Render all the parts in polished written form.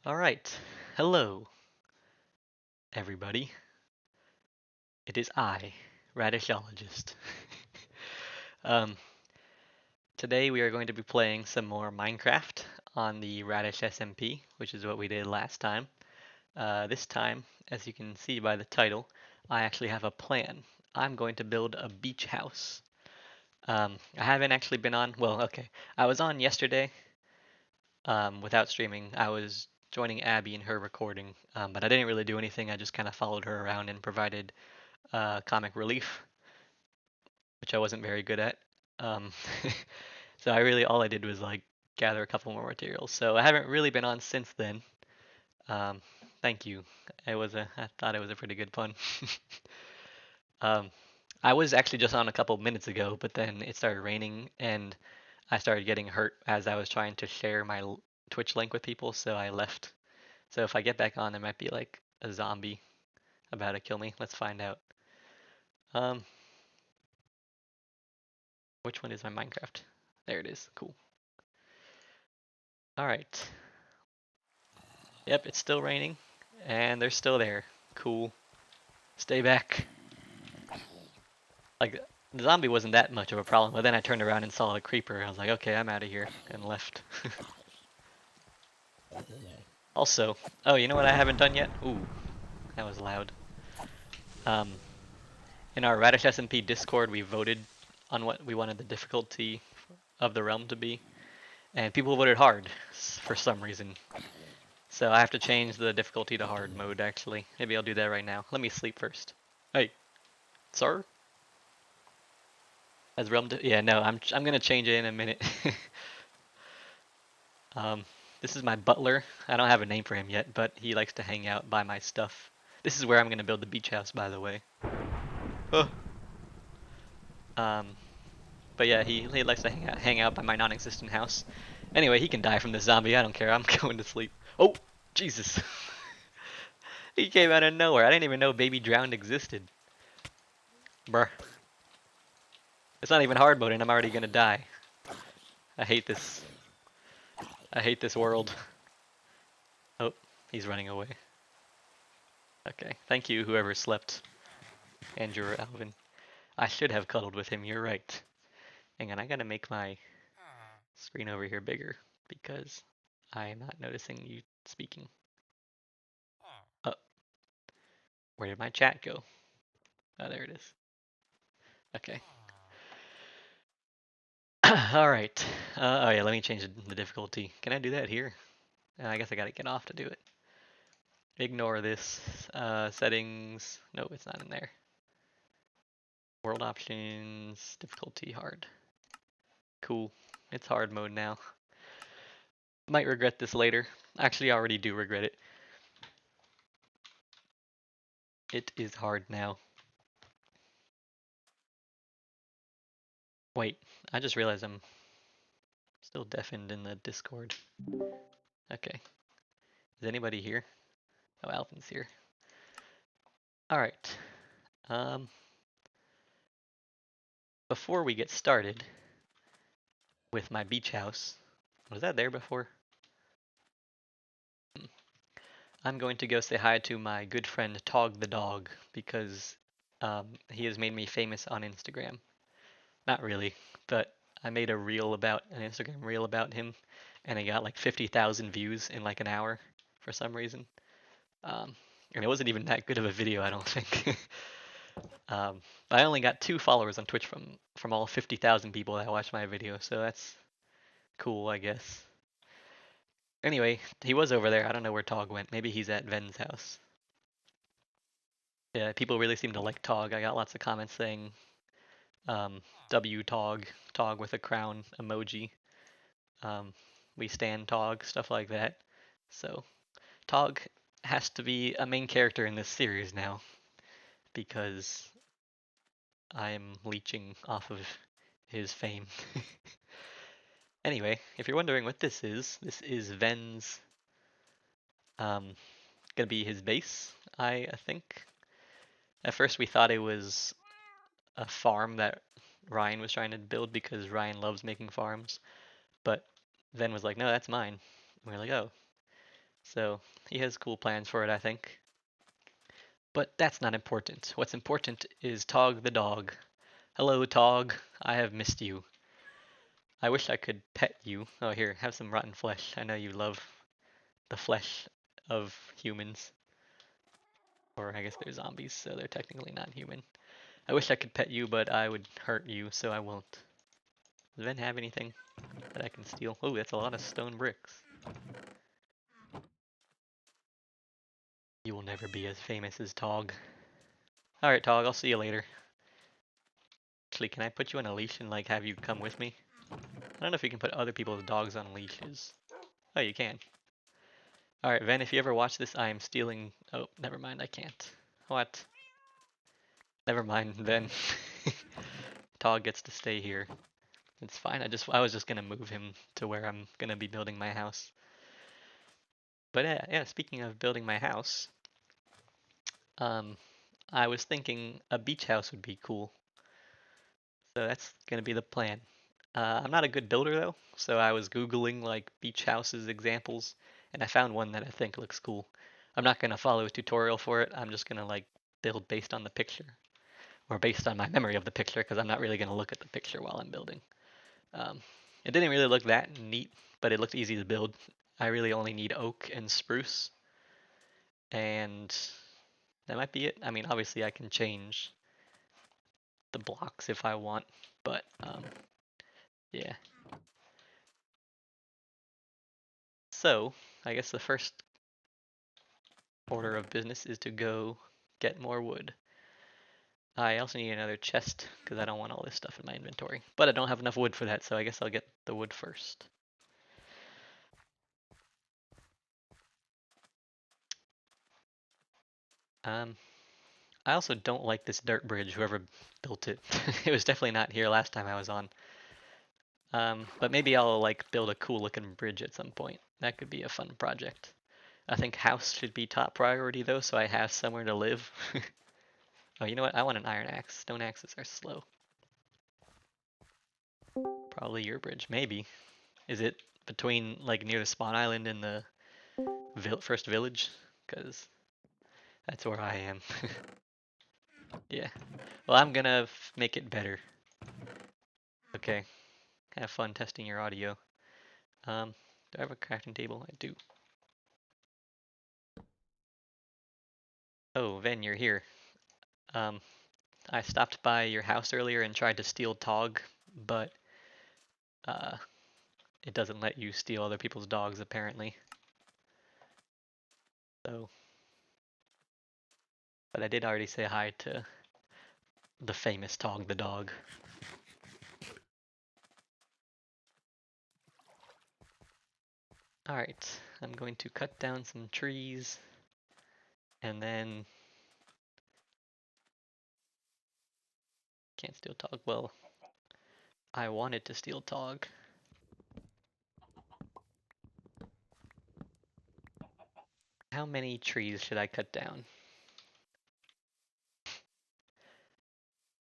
All right. Hello, everybody. It is I, Radishologist. um, Today we are going to be playing some more Minecraft on the RadishSMP, which is what we did last time. This time, as you can see by the title, I actually have a plan. I'm going to build a beach house. I haven't actually been on, well, okay. I was on yesterday without streaming. I was joining Abby in her recording, but I didn't really do anything. I just kind of followed her around and provided comic relief, which I wasn't very good at. Um, so all I did was like gather a couple more materials. So I haven't really been on since then. Um, Thank you. I thought it was a pretty good fun. um, I was actually just on a couple minutes ago, but then it started raining and I started getting hurt as I was trying to share my Twitch link with people, so I left. So if I get back on, there might be like a zombie about to kill me. Let's find out. Um, which one is my Minecraft? There it is. Cool. All right. Yep, it's still raining, and they're still there. Cool. Stay back. Like, the zombie wasn't that much of a problem, but then I turned around and saw a creeper. I was like, okay, I'm out of here, and left. Also, oh, you know what I haven't done yet? Ooh, that was loud. Um, in our RadishSMP Discord, we voted on what we wanted the difficulty of the realm to be, and people voted hard for some reason. So I have to change the difficulty to hard mode, actually. Maybe I'll do that right now. Let me sleep first. Hey, sir? As realm yeah, no, I'm gonna change it in a minute. um, this is my butler. I don't have a name for him yet, but he likes to hang out by my stuff. This is where I'm gonna build the beach house, by the way. Oh. Um, but yeah, he likes to hang out by my non-existent house. Anyway, he can die from the zombie. I don't care. I'm going to sleep. Oh, Jesus! He came out of nowhere. I didn't even know Baby Drowned existed. Bruh. It's not even hard mode, and I'm already gonna die. I hate this. I hate this world. Oh, he's running away. Okay, thank you, whoever slept. Andrew or Alvin. I should have cuddled with him, you're right. Hang on, I gotta make my screen over here bigger because I am not noticing you speaking. Oh, where did my chat go? Oh, there it is. Okay. Alright. Oh yeah, let me change the difficulty. Can I do that here? I guess I gotta get off to do it. Ignore this. Settings. No, it's not in there. World options. Difficulty hard. Cool. It's hard mode now. Might regret this later. Actually, I already do regret it. It is hard now. Wait, I just realized I'm still deafened in the Discord. Okay. Is anybody here? Oh, Alvin's here. Alright. Um, Before we get started with my beach house, was that there before? I'm going to go say hi to my good friend Tog the dog because he has made me famous on Instagram. Not really, but I made an Instagram reel about him, and it got like 50,000 views in like an hour for some reason. Um, and it wasn't even that good of a video, I don't think. I only got 2 followers on Twitch from all 50,000 people that watched my video, so that's cool, I guess. Anyway, he was over there. I don't know where Tog went. Maybe he's at Ven's house. Yeah, people really seem to like Tog. I got lots of comments saying W Tog, Tog with a crown emoji. Um, we stand Tog, stuff like that. So Tog has to be a main character in this series now because I'm leeching off of his fame. Anyway, if you're wondering what this is Ven's gonna be his base, I think. At first we thought it was a farm that Ryan was trying to build because Ryan loves making farms, but Ven was like, no, that's mine. And we are like, oh. So he has cool plans for it, I think. But that's not important. What's important is Tog the dog. Hello, Tog. I have missed you. I wish I could pet you. Oh, here, have some rotten flesh. I know you love the flesh of humans. Or I guess they're zombies, so they're technically not human. I wish I could pet you, but I would hurt you, so I won't. Does Ven have anything that I can steal? Oh, that's a lot of stone bricks. You will never be as famous as Tog. Alright, Tog, I'll see you later. Actually, can I put you on a leash and like have you come with me? I don't know if you can put other people's dogs on leashes. Oh, you can. Alright, Ven, if you ever watch this, I am stealing... Oh, never mind, I can't. What? Never mind, then. Tog gets to stay here. It's fine, I was just gonna move him to where I'm gonna be building my house. But yeah, speaking of building my house, um, I was thinking a beach house would be cool. So that's gonna be the plan. I'm not a good builder though, so I was Googling like beach houses examples, and I found one that I think looks cool. I'm not gonna follow a tutorial for it. I'm just gonna like build based on the picture, or based on my memory of the picture, because I'm not really gonna look at the picture while I'm building. Um, it didn't really look that neat, but it looked easy to build. I really only need oak and spruce, and that might be it. I mean, obviously I can change the blocks if I want, but yeah. So, I guess the first order of business is to go get more wood. I also need another chest because I don't want all this stuff in my inventory. But I don't have enough wood for that, so I guess I'll get the wood first. Um, I also don't like this dirt bridge, whoever built it. It was definitely not here last time I was on. But maybe I'll like build a cool looking bridge at some point. That could be a fun project. I think house should be top priority though, so I have somewhere to live. Oh, you know what? I want an iron axe. Stone axes are slow. Probably your bridge, maybe. Is it between like near the spawn island and the first village? Because that's where I am. Yeah. Well, I'm gonna make it better. Okay. Have fun testing your audio. Do I have a crafting table? I do. Oh, Ven, you're here. Um, I stopped by your house earlier and tried to steal Tog, but uh, it doesn't let you steal other people's dogs apparently. So, but I did already say hi to the famous Tog the dog. Alright, I'm going to cut down some trees and then can't steal Tog. Well, I wanted to steal Tog. How many trees should I cut down?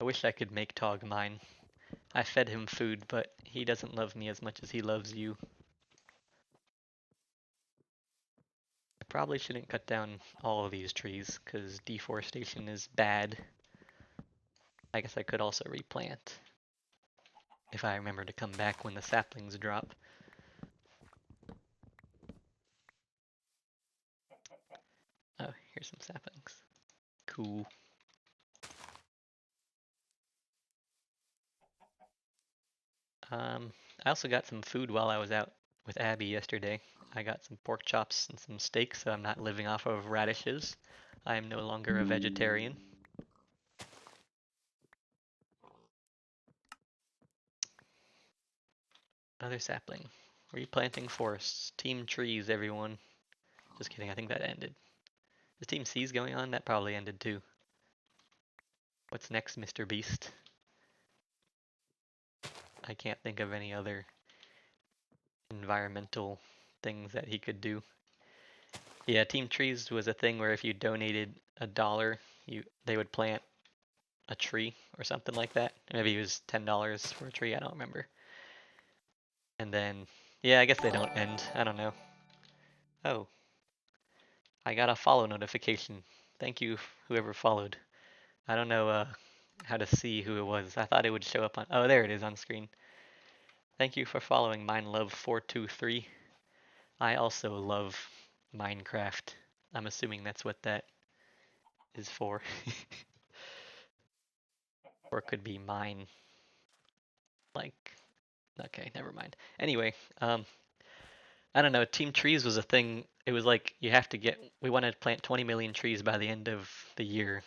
I wish I could make Tog mine. I fed him food, but he doesn't love me as much as he loves you. I probably shouldn't cut down all of these trees, because deforestation is bad. I guess I could also replant. If I remember to come back when the saplings drop. Oh, here's some saplings. Cool. I also got some food while I was out with Abby yesterday. I got some pork chops and some steak, so I'm not living off of radishes. I am no longer a vegetarian. Another sapling. Replanting forests. Team trees, everyone. Just kidding, I think that ended. Is Team C's going on? That probably ended too. What's next, Mr. Beast? I can't think of any other environmental things that he could do. Yeah, Team Trees was a thing where if you donated $1, they would plant a tree or something like that. Maybe it was $10 for a tree, I don't remember. And then, yeah, I guess they don't end. I don't know. Oh, I got a follow notification. Thank you, whoever followed. I don't know how to see who it was. I thought it would show up on. Oh, there it is on screen. Thank you for following MineLove423. I also love Minecraft. I'm assuming that's what that is for. Or it could be mine. Like, okay, never mind. Anyway, I don't know. Team trees was a thing. It was like you have to get. We wanted to plant 20 million trees by the end of the year.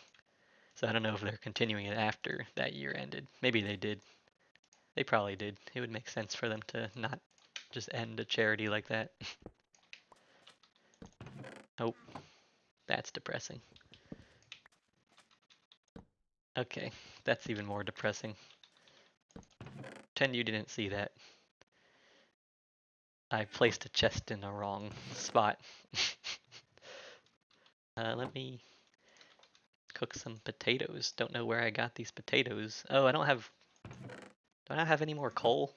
So I don't know if they're continuing it after that year ended. Maybe they did. They probably did. It would make sense for them to not just end a charity like that. Oh, that's depressing. Okay, that's even more depressing. Pretend you didn't see that. I placed a chest in the wrong spot. Let me cook some potatoes. Don't know where I got these potatoes. Oh, I don't have. Do I not have any more coal?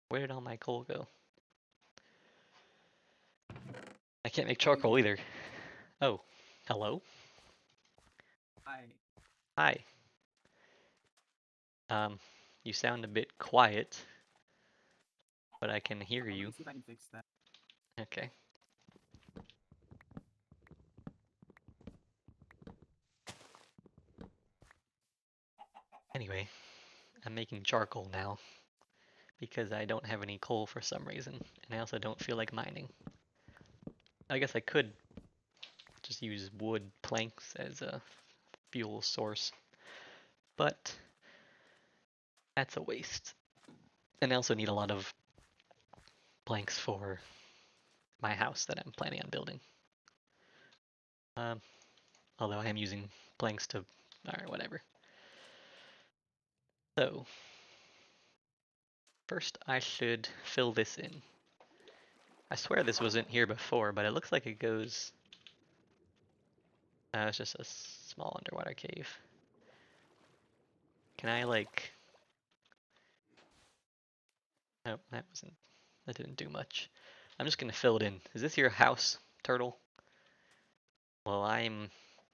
Where did all my coal go? I can't make charcoal either. Oh, hello? Hi. Hi. Um, you sound a bit quiet, but I can hear Let you. me see if I can fix that. Okay. Anyway, I'm making charcoal now because I don't have any coal for some reason, and I also don't feel like mining. I guess I could just use wood planks as a fuel source, but that's a waste. And I also need a lot of planks for my house that I'm planning on building. Um, although I am using planks to, alright, whatever. So, first I should fill this in. I swear this wasn't here before, but it looks like it goes, it's just a small underwater cave. Can I like, oh, that didn't do much. I'm just gonna fill it in. Is this your house, turtle? Well, I'm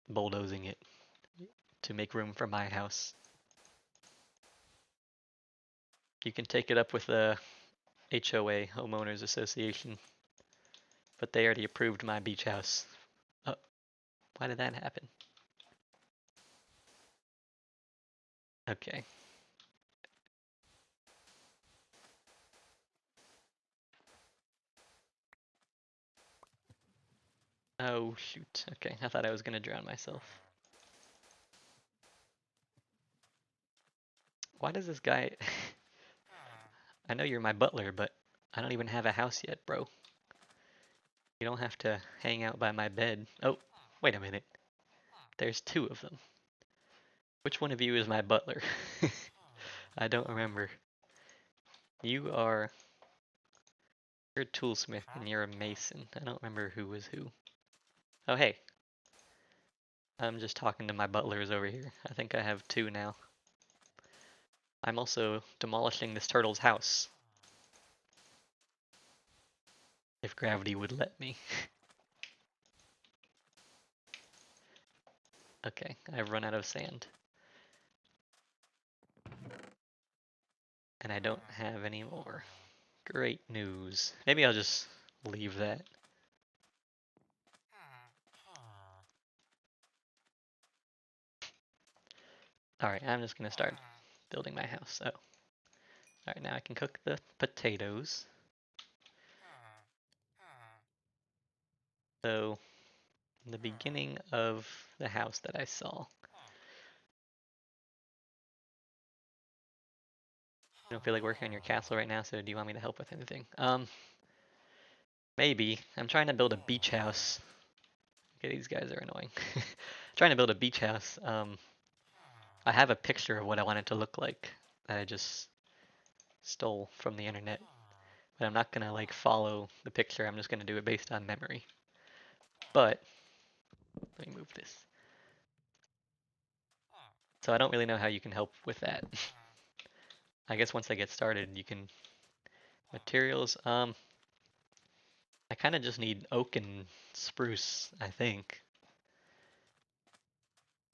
bulldozing it to make room for my house. You can take it up with the HOA, Homeowners Association, but they already approved my beach house. Oh, why did that happen? Okay. Oh, shoot. Okay, I thought I was gonna drown myself. Why does this guy... I know you're my butler, but I don't even have a house yet, bro. You don't have to hang out by my bed. Oh, wait a minute. There's two of them. Which one of you is my butler? I don't remember. You are... You're a toolsmith and you're a mason. I don't remember who was who. Oh, hey. I'm just talking to my butlers over here. I think I have two now. I'm also demolishing this turtle's house. If gravity would let me. Okay, I've run out of sand. And I don't have any more. Great news. Maybe I'll just leave that. Alright, I'm just gonna start building my house. Oh. Alright, now I can cook the potatoes. So, in the beginning of the house that I saw, you don't feel like working on your castle right now, so do you want me to help with anything? Maybe. I'm trying to build a beach house. Okay, these guys are annoying. Trying to build a beach house. I have a picture of what I want it to look like that I just stole from the internet. But I'm not gonna like follow the picture, I'm just gonna do it based on memory. But, let me move this. So I don't really know how you can help with that. I guess once I get started, you can... Materials, I kind of just need oak and spruce, I think,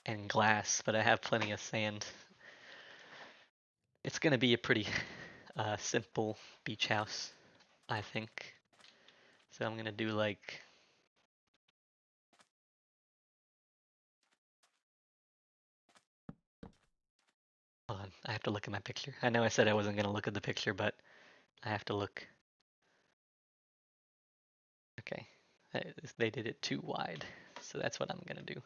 and glass, but I have plenty of sand. It's gonna be a pretty simple beach house, I think. So I'm gonna do like, hold on, I have to look at my picture. I know I said I wasn't gonna look at the picture, but I have to look. Okay, they did it too wide, so that's what I'm gonna do.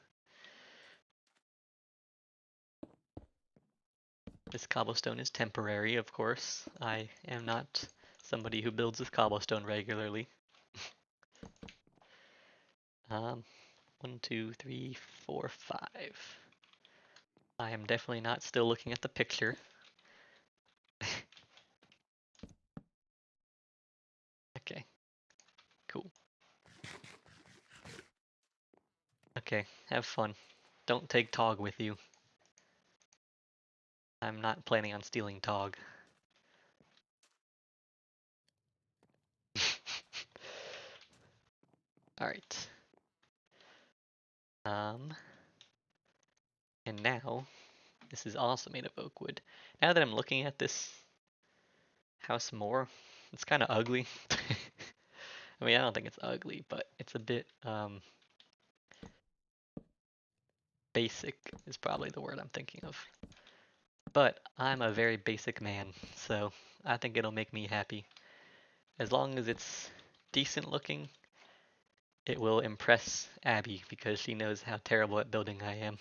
This cobblestone is temporary, of course. I am not somebody who builds with cobblestone regularly. Um, 1, 2, 3, 4, 5. I am definitely not still looking at the picture. Okay, cool. Okay, have fun. Don't take Tog with you. I'm not planning on stealing Tog. Alright. Um, and now, this is also made of oak wood. Now that I'm looking at this house more, it's kind of ugly. I mean, I don't think it's ugly, but it's a bit, basic is probably the word I'm thinking of. But I'm a very basic man, so I think it'll make me happy. As long as it's decent looking, it will impress Abby because she knows how terrible at building I am.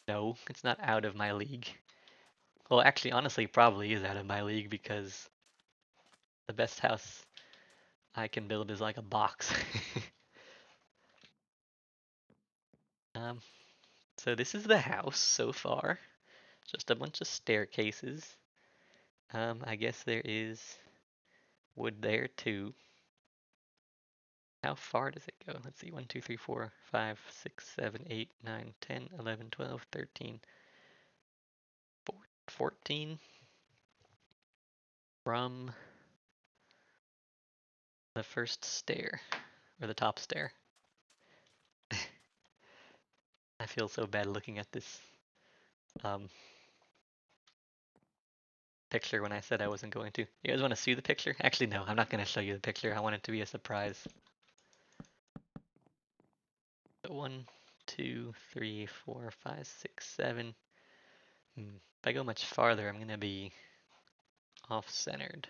No, it's not out of my league. Well, actually, honestly, probably is out of my league because the best house I can build is like a box. um, so this is the house so far. Just a bunch of staircases. I guess there is wood there too. How far does it go? Let's see, 1, 2, 3, 4, 5, 6, 7, 8, 9, 10, 11, 12, 13, 14 from the first stair, or the top stair. I feel so bad looking at this um, picture when I said I wasn't going to. You guys want to see the picture? Actually, no, I'm not going to show you the picture. I want it to be a surprise. So 1, 2, 3, 4, 5, 6, 7. If I go much farther, I'm going to be off-centered.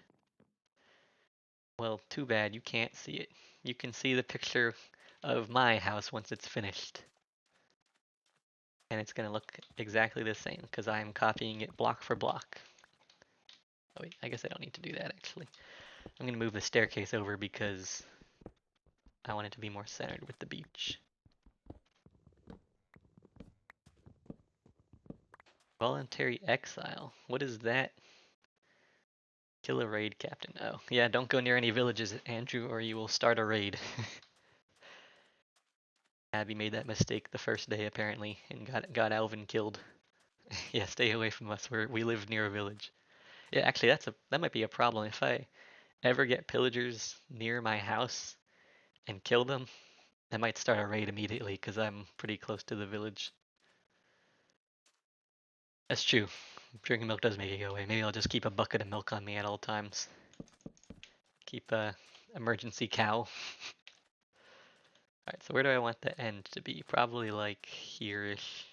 Well, too bad you can't see it. You can see the picture of my house once it's finished. And it's going to look exactly the same because I am copying it block for block. Oh wait, I guess I don't need to do that actually. I'm going to move the staircase over because I want it to be more centered with the beach. Voluntary exile. What is that? Kill a raid captain. Oh, yeah, don't go near any villages, Andrew, or you will start a raid. Abby made that mistake the first day apparently and got Alvin killed. Yeah, stay away from us. We live near a village. Yeah, actually that might be a problem. If I ever get pillagers near my house and kill them, I might start a raid immediately because I'm pretty close to the village. That's true. Drinking milk does make it go away. Maybe I'll just keep a bucket of milk on me at all times. Keep a emergency cow. Alright, so where do I want the end to be? Probably like here-ish.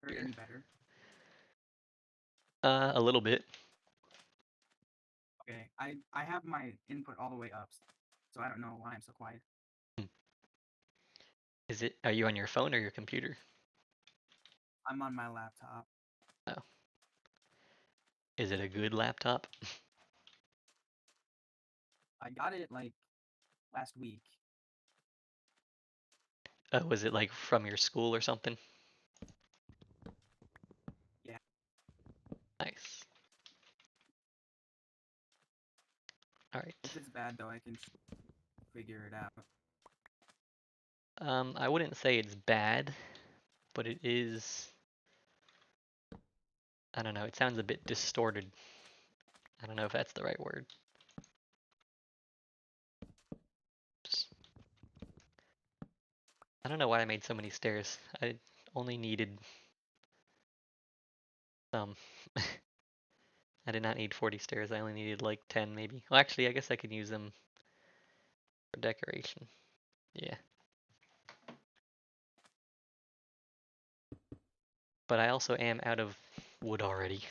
Or any better? A little bit. Okay, I have my input all the way up, so I don't know why I'm so quiet. Hmm. Are you on your phone or your computer? I'm on my laptop. Oh. Is it a good laptop? I got it like last week. Was it like from your school or something? Yeah. Nice. Alright. If it's bad though, I can figure it out. I wouldn't say it's bad, but it is I don't know, it sounds a bit distorted. I don't know if that's the right word. I don't know why I made so many stairs. I only needed some. I did not need 40 stairs. I only needed like 10 maybe. Well, actually, I guess I could use them for decoration. Yeah. But I also am out of wood already.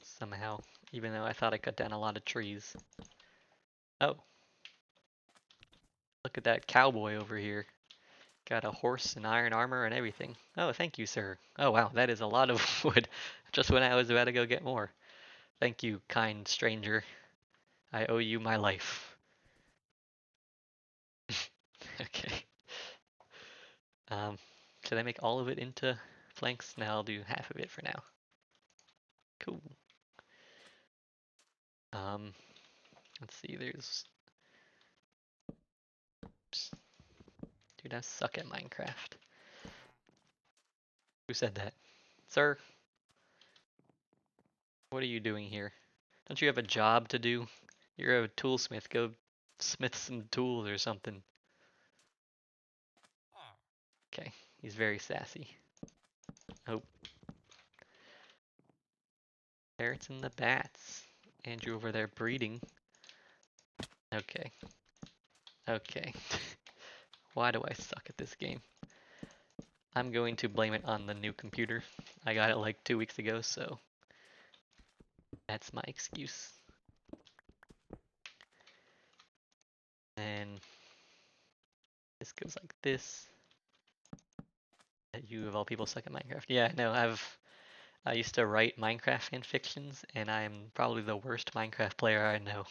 Somehow. Even though I thought I cut down a lot of trees. Oh. Look at that cowboy over here. Got a horse and iron armor and everything. Oh, thank you, sir. Oh, wow, that is a lot of wood. Just when I was about to go get more. Thank you, kind stranger. I owe you my life. Okay. Should I make all of it into planks? No, I'll do half of it for now. Cool. Um, let's see, there's... Oops. Dude, I suck at Minecraft. Who said that? Sir, what are you doing here? Don't you have a job to do? You're a toolsmith. Go smith some tools or something. Okay, he's very sassy. Oh, ferrets and the bats. Andrew over there breeding. Okay. Okay. Why do I suck at this game? I'm going to blame it on the new computer. I got it like 2 weeks ago, so that's my excuse. And this goes like this. You of all people suck at Minecraft. Yeah, no, I used to write Minecraft fan fictions, and I'm probably the worst Minecraft player I know.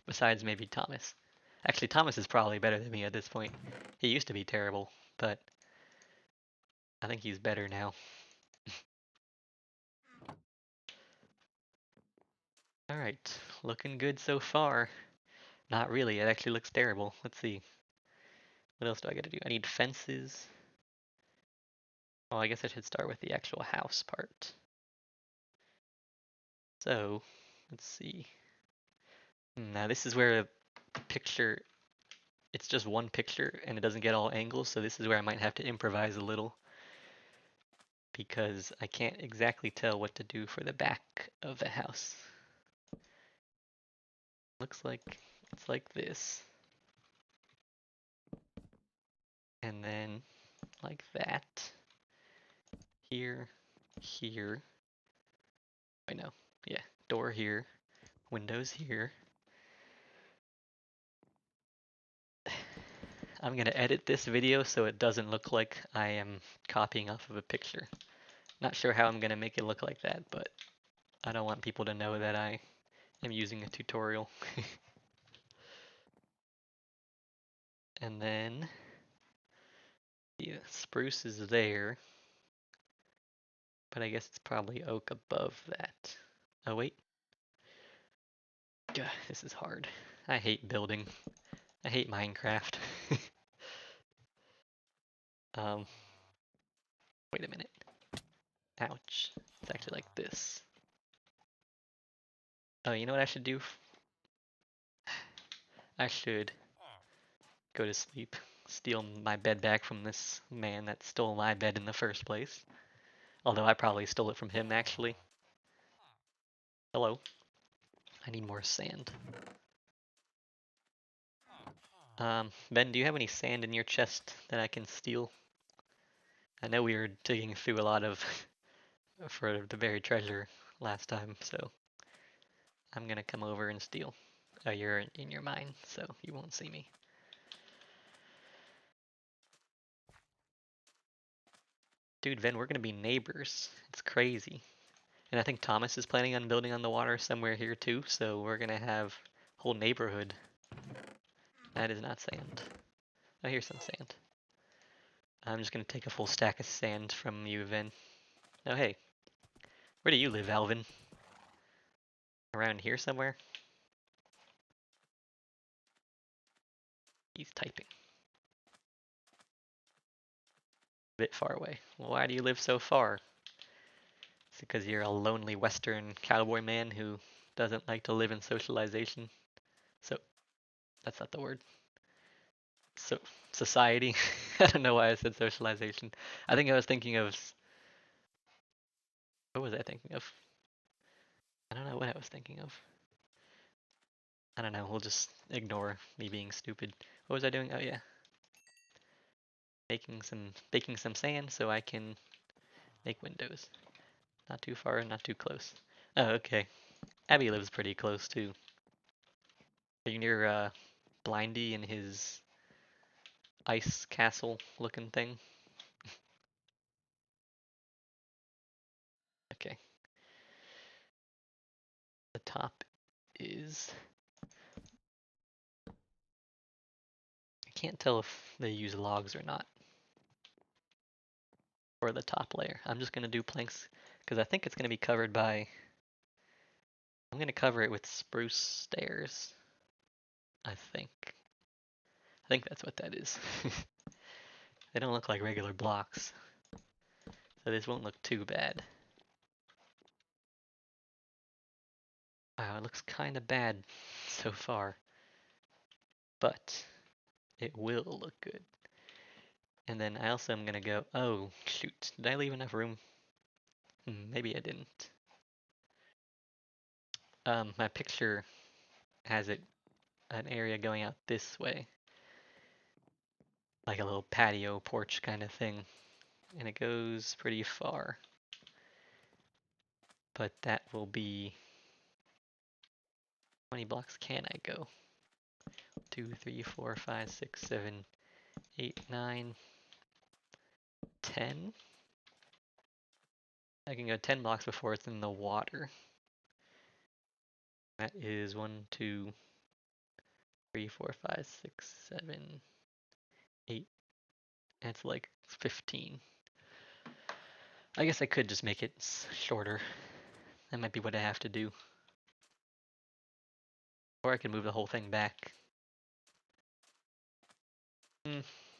Besides maybe Thomas. Actually, Thomas is probably better than me at this point. He used to be terrible, but I think he's better now. Alright, looking good so far. Not really, it actually looks terrible. Let's see. What else do I gotta do? I need fences. Well, I guess I should start with the actual house part. So, let's see. Now this is where the picture, it's just one picture and it doesn't get all angles, so this is where I might have to improvise a little because I can't exactly tell what to do for the back of the house. Looks like it's like this. And then like that. Here, here. I know. Yeah, door here, windows here. I'm gonna edit this video so it doesn't look like I am copying off of a picture. Not sure how I'm gonna make it look like that, but I don't want people to know that I am using a tutorial. And then the spruce is there, but I guess it's probably oak above that. Oh wait. Gah, this is hard. I hate building. I hate Minecraft. um, Wait a minute. Ouch. It's actually like this. Oh, you know what I should do? I should go to sleep, steal my bed back from this man that stole my bed in the first place. Although I probably stole it from him, actually. Hello. I need more sand. Ben, do you have any sand in your chest that I can steal? I know we were digging through a lot of for the buried treasure last time, so I'm gonna come over and steal. Oh, you're in your mine, so you won't see me. Dude, Ben, we're gonna be neighbors. It's crazy. And I think Thomas is planning on building on the water somewhere here too, so we're gonna have whole neighborhood. That is not sand. Oh, here's some sand. I'm just gonna take a full stack of sand from you, Vin. Oh, hey. Where do you live, Alvin? Around here somewhere? He's typing. A bit far away. Well, why do you live so far? because you're a lonely Western cowboy man who doesn't like to live in socialization. So that's not the word. So society. I don't know why I said socialization. I think I was thinking of what was I thinking of? I don't know what I was thinking of. I don't know. We'll just ignore me being stupid. What was I doing? Oh yeah, baking some sand so I can make windows. Not too far, not too close. Oh, okay. Abby lives pretty close too. Are you near Blindy and his ice castle looking thing? Okay. The top is. I can't tell if they use logs or not for the top layer. I'm just gonna do planks because I think it's gonna be covered by. I'm gonna cover it with spruce stairs. I think. I think that's what that is. They don't look like regular blocks, so this won't look too bad. Wow, it looks kind of bad so far, but it will look good. And then I also am gonna go, oh shoot, did I leave enough room? Maybe I didn't. My picture has an area going out this way, like a little patio porch kind of thing, and it goes pretty far. But that will be, how many blocks can I go? 2, 3, 4, 5, 6, 7, 8, 9, 10. I can go 10 blocks before it's in the water. That is 1, 2, 3, 4, 5, 6, 7, 8. That's like 15. I guess I could just make it shorter. That might be what I have to do. Or I could move the whole thing back.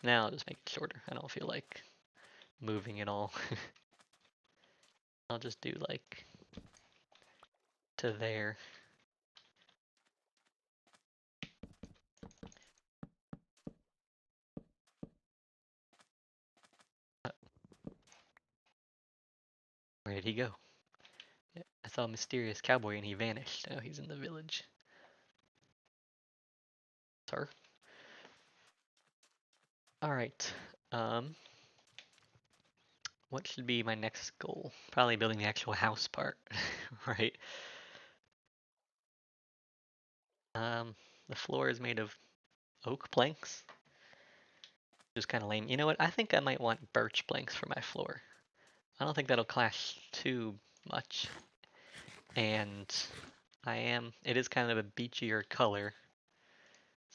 Now I'll just make it shorter. I don't feel like moving it all. I'll just do like to there. Uh, Where did he go? Yeah, I saw a mysterious cowboy and he vanished. Now he's in the village. Sir. Alright. What should be my next goal? Probably building the actual house part, right? Um, the floor is made of oak planks. Just kind of lame. You know what? I think I might want birch planks for my floor. I don't think that'll clash too much. And it is kind of a beachier color.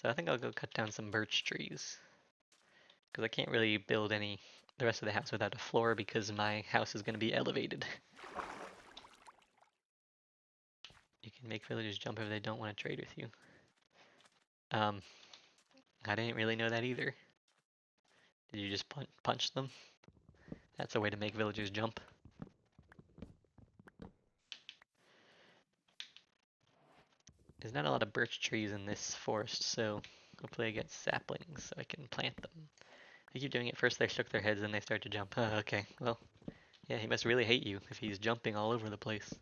So I think I'll go cut down some birch trees. Because I can't really build the rest of the house without a floor because my house is going to be elevated. You can make villagers jump if they don't want to trade with you. Um, I didn't really know that either. Did you just punch them? That's a way to make villagers jump. There's not a lot of birch trees in this forest, so hopefully I get saplings so I can plant them. They keep doing it. First they shook their heads, then they start to jump. Oh, okay, well, yeah, he must really hate you if he's jumping all over the place.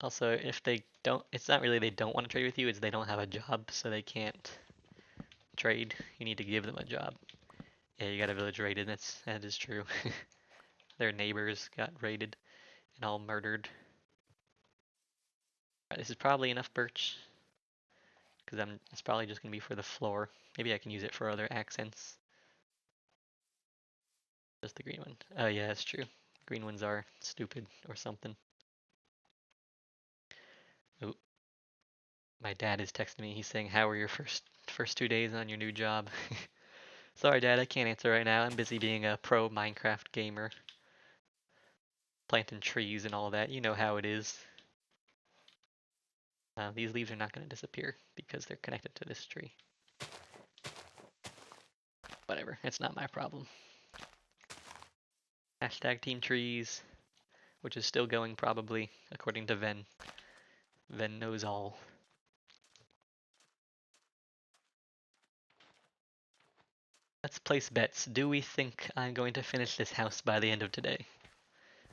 Also, if they don't, it's not really they don't want to trade with you, it's they don't have a job, so they can't trade. You need to give them a job. Yeah, you got a village raided, that is true. Their neighbors got raided and all murdered. Alright, this is probably enough birch, because it's probably just going to be for the floor. Maybe I can use it for other accents. Just the green one. Oh yeah, that's true. Green ones are stupid or something. Oh, my dad is texting me. He's saying, "How were your first 2 days on your new job?" Sorry, Dad, I can't answer right now. I'm busy being a pro Minecraft gamer, planting trees and all that. You know how it is. These leaves are not going to disappear because they're connected to this tree. Whatever, it's not my problem. Hashtag Team Trees, which is still going probably, according to Ven. Ven knows all. Let's place bets. Do we think I'm going to finish this house by the end of today?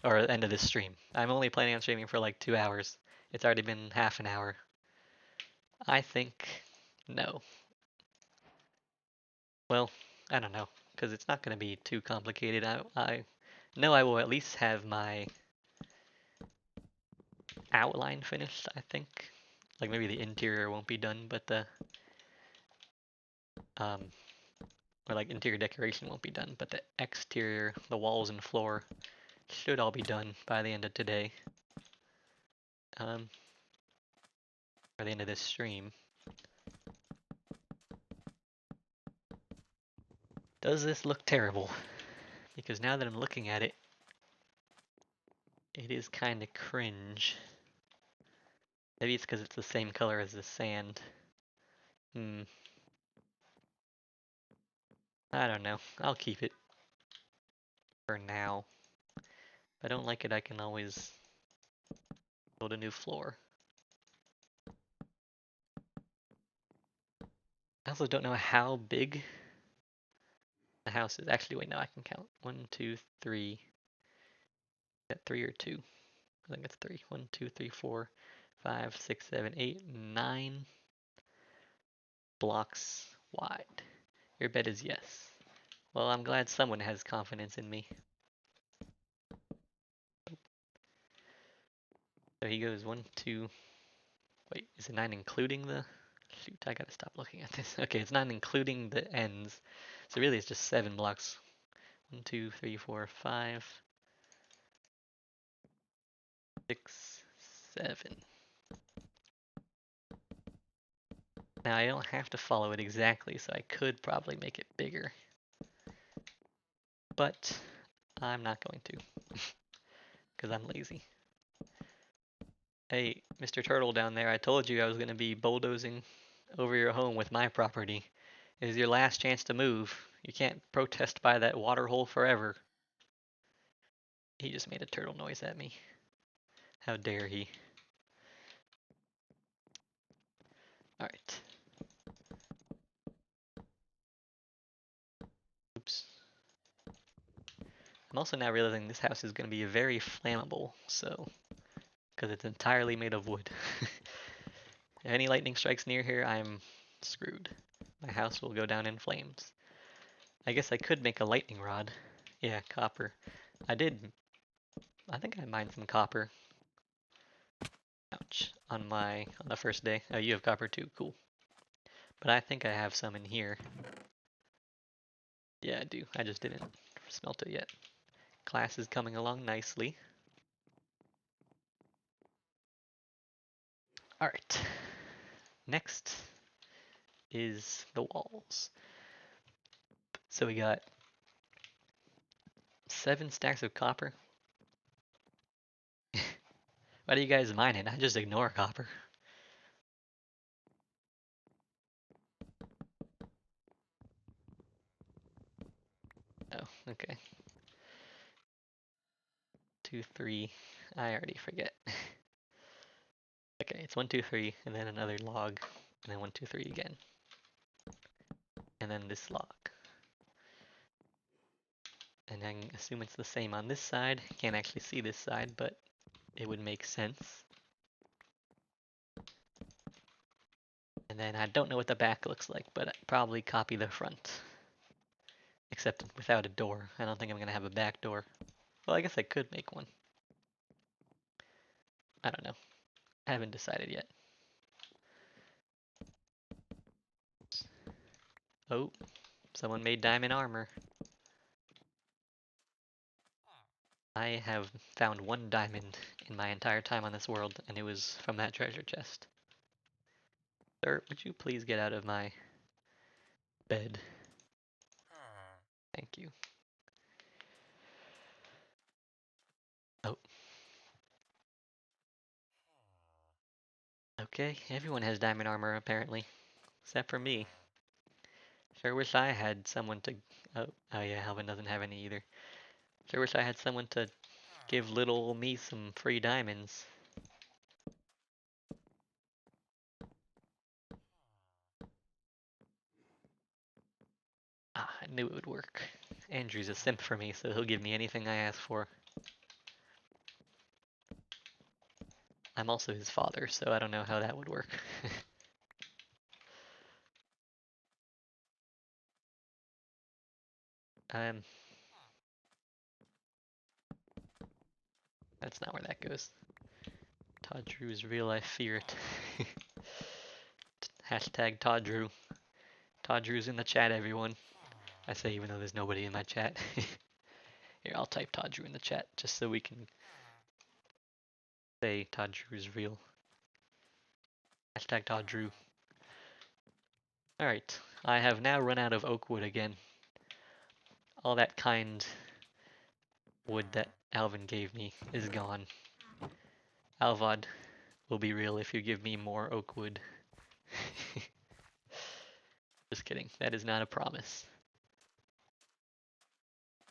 Or the end of this stream? I'm only planning on streaming for like 2 hours. It's already been half an hour. I think no. Well, I don't know, because it's not going to be too complicated. I know I will at least have my outline finished, I think. Like maybe the interior won't be done, but the um or like interior decoration won't be done, but the exterior, the walls and floor should all be done by the end of today. Or the end of this stream. Does this look terrible? Because now that I'm looking at it, it is kind of cringe. Maybe it's because it's the same color as the sand. I don't know. I'll keep it for now. If I don't like it, I can always build a new floor. I also don't know how big the house is. Actually, wait, no, I can count. 1, 2, 3. Is that 3 or 2? I think it's 3. 1, 2, 3, 4, 5, 6, 7, 8, 9 blocks wide. Your bet is yes. Well, I'm glad someone has confidence in me. So he goes 1, 2. Wait, is it 9 including the? Shoot, I gotta stop looking at this. Okay, it's 9 including the ends. So really it's just 7 blocks. 1, 2, 3, 4, 5, 6, 7. Now I don't have to follow it exactly, so I could probably make it bigger. But I'm not going to, because I'm lazy. Hey, Mr. Turtle down there, I told you I was going to be bulldozing over your home with my property. It is your last chance to move. You can't protest by that water hole forever. He just made a turtle noise at me. How dare he? Alright. Oops. I'm also now realizing this house is going to be very flammable, so, because it's entirely made of wood. If any lightning strikes near here, I'm screwed. My house will go down in flames. I guess I could make a lightning rod. Yeah, copper. I think I mined some copper. Ouch. On the first day. Oh, you have copper too, cool. But I think I have some in here. Yeah, I do. I just didn't smelt it yet. Class is coming along nicely. Alright. Next is the walls. So we got 7 stacks of copper. Why do you guys mine it? I just ignore copper. Oh, okay. 2, 3. I already forget. Okay, it's 1, 2, 3, and then another log, and then 1, 2, 3 again. And then this log. And I assume it's the same on this side. Can't actually see this side, but it would make sense. And then I don't know what the back looks like, but I'd probably copy the front. Except without a door. I don't think I'm going to have a back door. Well, I guess I could make one. I don't know. I haven't decided yet. Oh, someone made diamond armor. I have found 1 diamond in my entire time on this world, and it was from that treasure chest. Sir, would you please get out of my bed? Thank you. Oh. Okay, everyone has diamond armor apparently. Except for me. Sure wish I had someone to... Oh, yeah, Alvin doesn't have any either. Sure wish I had someone to give little me some free diamonds. Ah, I knew it would work. Andrew's a simp for me, so he'll give me anything I ask for. I'm also his father, so I don't know how that would work. um, that's not where that goes. Todd Drew's real life fear it. Hashtag Todd Drew. Todd Drew's in the chat, everyone. I say even though there's nobody in my chat. Here, I'll type Todd Drew in the chat just so we can say Todd Drew's real. Hashtag Todd Drew. Alright, I have now run out of oak wood again. All that kind wood that Alvin gave me is gone. Alvod will be real if you give me more oak wood. Just kidding, that is not a promise.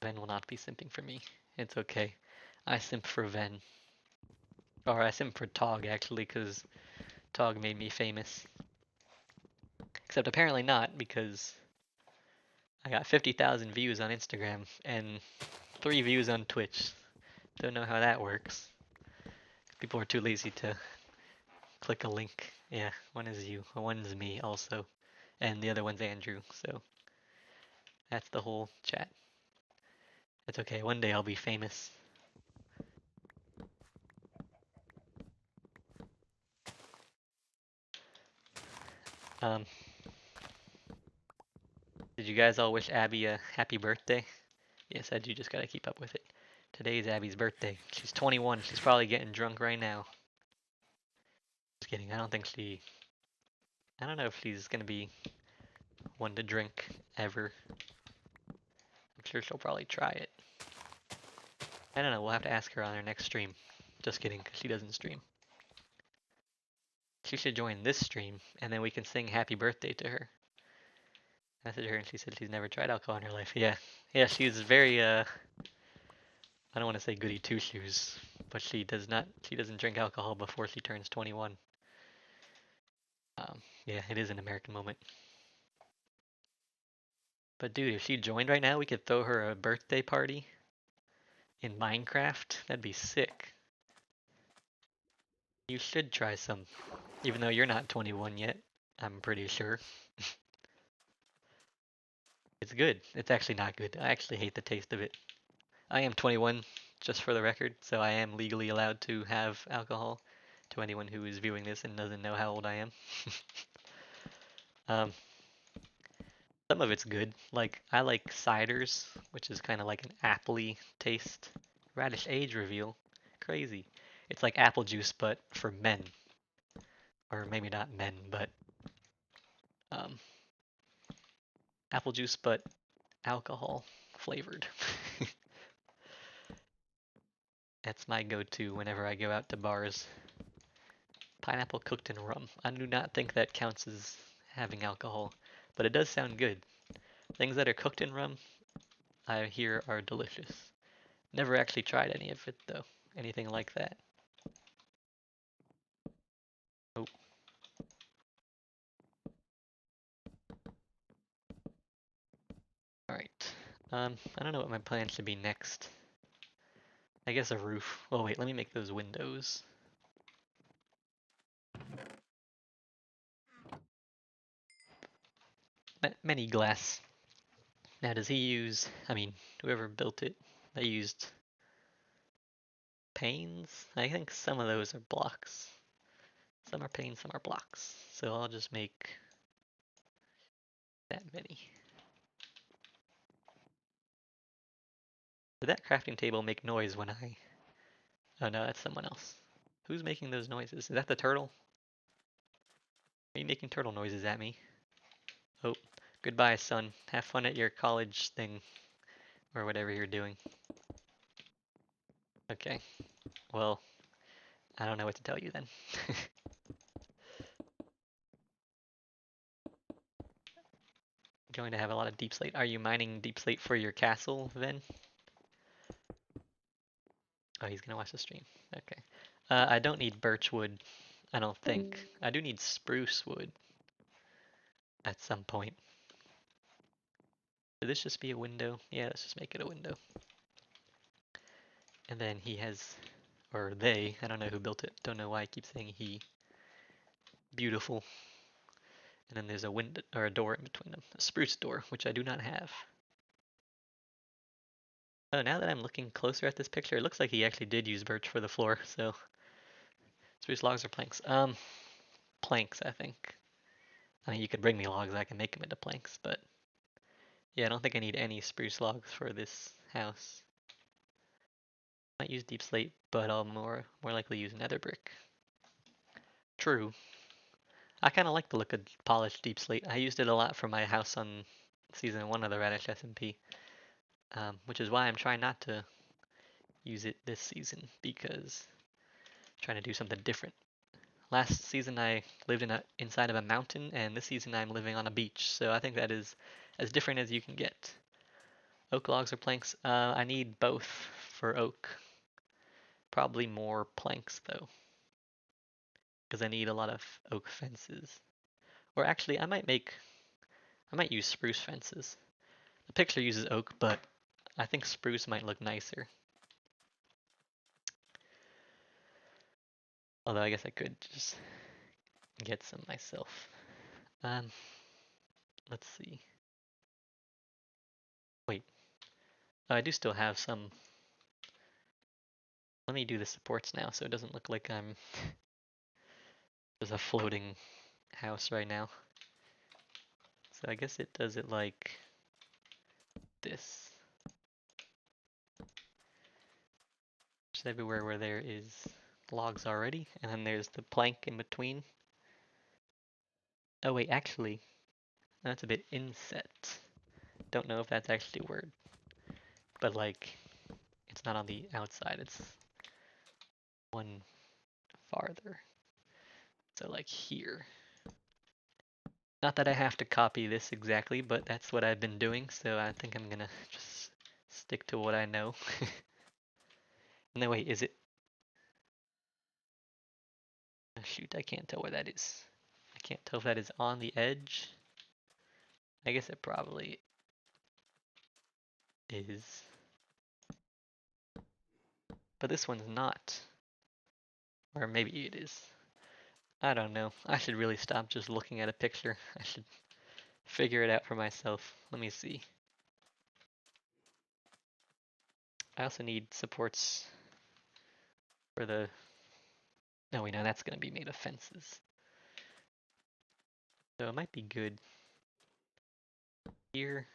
Ven will not be simping for me. It's okay. I simp for Ven. Or I simp for Tog actually, because Tog made me famous. Except apparently not, because I got 50,000 views on Instagram and 3 views on Twitch. Don't know how that works. People are too lazy to click a link. Yeah, one is you, one's me also. And the other one's Andrew, so that's the whole chat. It's okay, one day I'll be famous. Um, did you guys all wish Abby a happy birthday? Yes, I do, just gotta keep up with it. Today's Abby's birthday. She's 21, she's probably getting drunk right now. Just kidding, I don't think she... I don't know if she's gonna be one to drink ever. I'm sure she'll probably try it. I don't know, we'll have to ask her on her next stream. Just kidding, because she doesn't stream. She should join this stream, and then we can sing happy birthday to her. I messaged her and she said she's never tried alcohol in her life. Yeah. Yeah, she's very, I don't want to say goody two shoes, but she doesn't drink alcohol before she turns 21. Yeah, it is an American moment. But dude, if she joined right now, we could throw her a birthday party in Minecraft. That'd be sick. You should try some, even though you're not 21 yet, I'm pretty sure. It's good. It's actually not good. I actually hate the taste of it. I am 21, just for the record, so I am legally allowed to have alcohol to anyone who is viewing this and doesn't know how old I am. um, some of it's good. Like, I like ciders, which is kind of like an appley taste. Radish age reveal. Crazy. It's like apple juice, but for men. Or maybe not men, but um, apple juice, but alcohol flavored. That's my go-to whenever I go out to bars. Pineapple cooked in rum. I do not think that counts as having alcohol, but it does sound good. Things that are cooked in rum, I hear are delicious. Never actually tried any of it though. Anything like that. Oh, alright. I don't know what my plan should be next. I guess a roof. Oh wait, let me make those windows. Many glass. Now does he use, I mean, whoever built it, they used panes? I think some of those are blocks. Some are panes, some are blocks. So I'll just make that many. Did that crafting table make noise when I... Oh no, that's someone else. Who's making those noises? Is that the turtle? Are you making turtle noises at me? Oh, goodbye, son. Have fun at your college thing, or whatever you're doing. Okay, well, I don't know what to tell you then. Going to have a lot of deep slate. Are you mining deep slate for your castle, then? Oh, he's gonna watch the stream. Okay. I don't need birch wood, I don't think. I do need spruce wood at some point. Should this just be a window? Yeah, let's just make it a window. And then he has, or they, I don't know who built it. Don't know why I keep saying he. Beautiful. And then there's a window or a door in between them. A spruce door, which I do not have. Oh, now that I'm looking closer at this picture, it looks like he actually did use birch for the floor, so spruce logs or planks? Planks, I think. I mean, you could bring me logs, I can make them into planks, but yeah, I don't think I need any spruce logs for this house. Might use deep slate, but I'll more likely use nether brick. True. I kind of like the look of polished deep slate. I used it a lot for my house on season 1 of the RadishSMP, which is why I'm trying not to use it this season, because I'm trying to do something different. Last season I lived inside of a mountain, and this season I'm living on a beach, so I think that is as different as you can get. Oak logs or planks? I need both for oak. Probably more planks though, because I need a lot of oak fences. Or actually, I might use spruce fences. The picture uses oak, but I think spruce might look nicer. Although I guess I could just get some myself. Um, let's see. Wait, I do still have some. Let me do the supports now so it doesn't look like I'm just a floating house right now. So I guess it does it like this. Just everywhere where there is logs already, and then there's the plank in between. Oh wait, actually, that's a bit inset. Don't know if that's actually a word, but like, it's not on the outside, it's one farther. So like here. Not that I have to copy this exactly, but that's what I've been doing, so I think I'm gonna just stick to what I know. And then wait, is it? Oh, shoot, I can't tell where that is. I can't tell if that is on the edge. I guess it probably is. But this one's not. Or maybe it is. I don't know. I should really stop just looking at a picture. I should figure it out for myself. Let me see. I also need supports for the... No, wait, no, that's going to be made of fences. So it might be good here.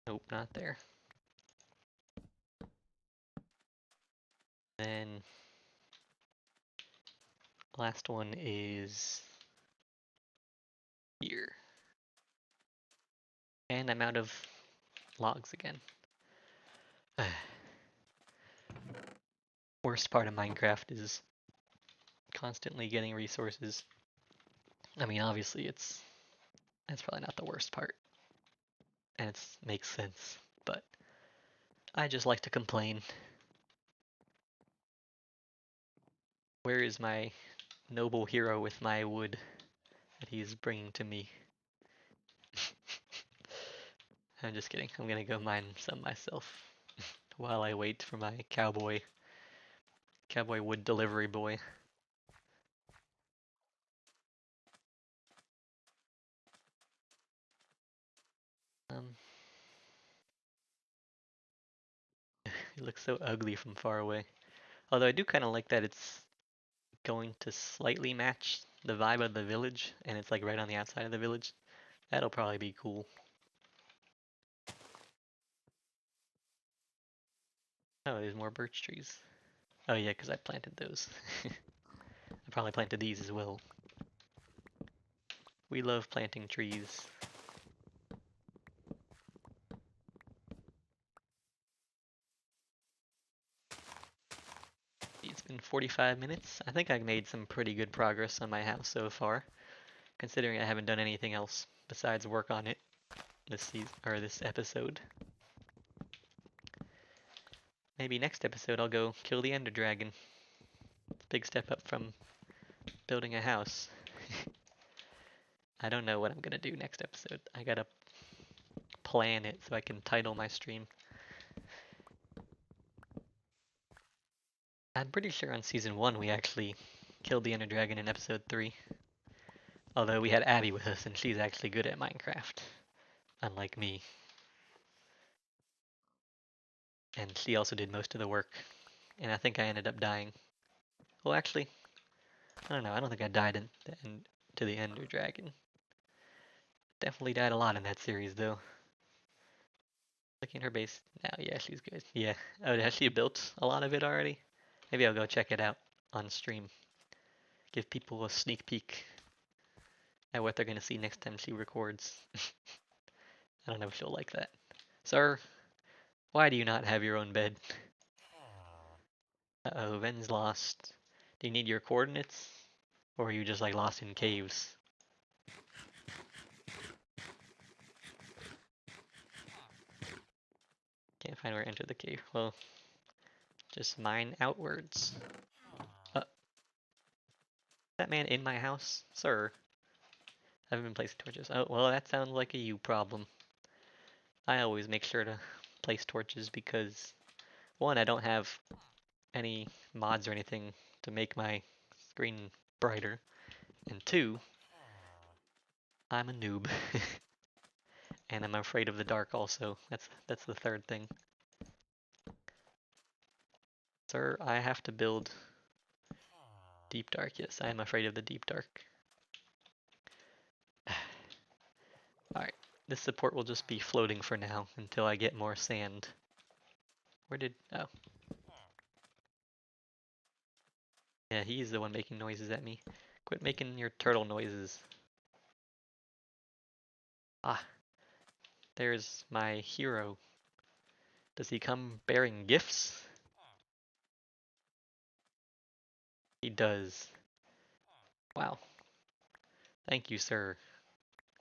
Nope, not there. Then last one is here. And I'm out of logs again. Worst part of Minecraft is constantly getting resources. I mean, obviously that's probably not the worst part. And it makes sense, but I just like to complain. Where is my noble hero with my wood that he's bringing to me? I'm just kidding. I'm gonna go mine some myself while I wait for my cowboy wood delivery boy. Um, he looks so ugly from far away. Although I do kind of like that it's going to slightly match the vibe of the village, and it's like right on the outside of the village. That'll probably be cool. Oh, there's more birch trees. Oh yeah, because I planted those. I probably planted these as well. We love planting trees. It's been 45 minutes. I think I made some pretty good progress on my house so far, considering I haven't done anything else besides work on it. this season or this episode. Maybe next episode I'll go kill the Ender Dragon. It's a big step up from building a house. I don't know what I'm gonna do next episode. I gotta plan it so I can title my stream. I'm pretty sure on season 1 we actually killed the Ender Dragon in episode 3. Although we had Abby with us and she's actually good at Minecraft. Unlike me. And she also did most of the work. And I think I ended up dying. Well, actually, I don't know. I don't think I died to the Ender Dragon. Definitely died a lot in that series, though. Looking at her base now, yeah, she's good. Yeah. Oh, has she built a lot of it already? Maybe I'll go check it out on stream. Give people a sneak peek at what they're gonna see next time she records. I don't know if she'll like that. Sir, why do you not have your own bed? Uh-oh, Ven's lost. Do you need your coordinates? Or are you just like lost in caves? Can't find where to enter the cave. Well, just mine outwards. That man in my house? Sir, I haven't been placing torches. Oh, well, that sounds like a you problem. I always make sure to place torches because, one, I don't have any mods or anything to make my screen brighter, and two, I'm a noob. And I'm afraid of the dark also. That's the third thing. Sir, I have to build deep dark. Yes, I am afraid of the deep dark. Alright, this support will just be floating for now until I get more sand. Oh. Yeah, he's the one making noises at me. Quit making your turtle noises. Ah, there's my hero. Does he come bearing gifts? He does. Wow. Thank you, sir.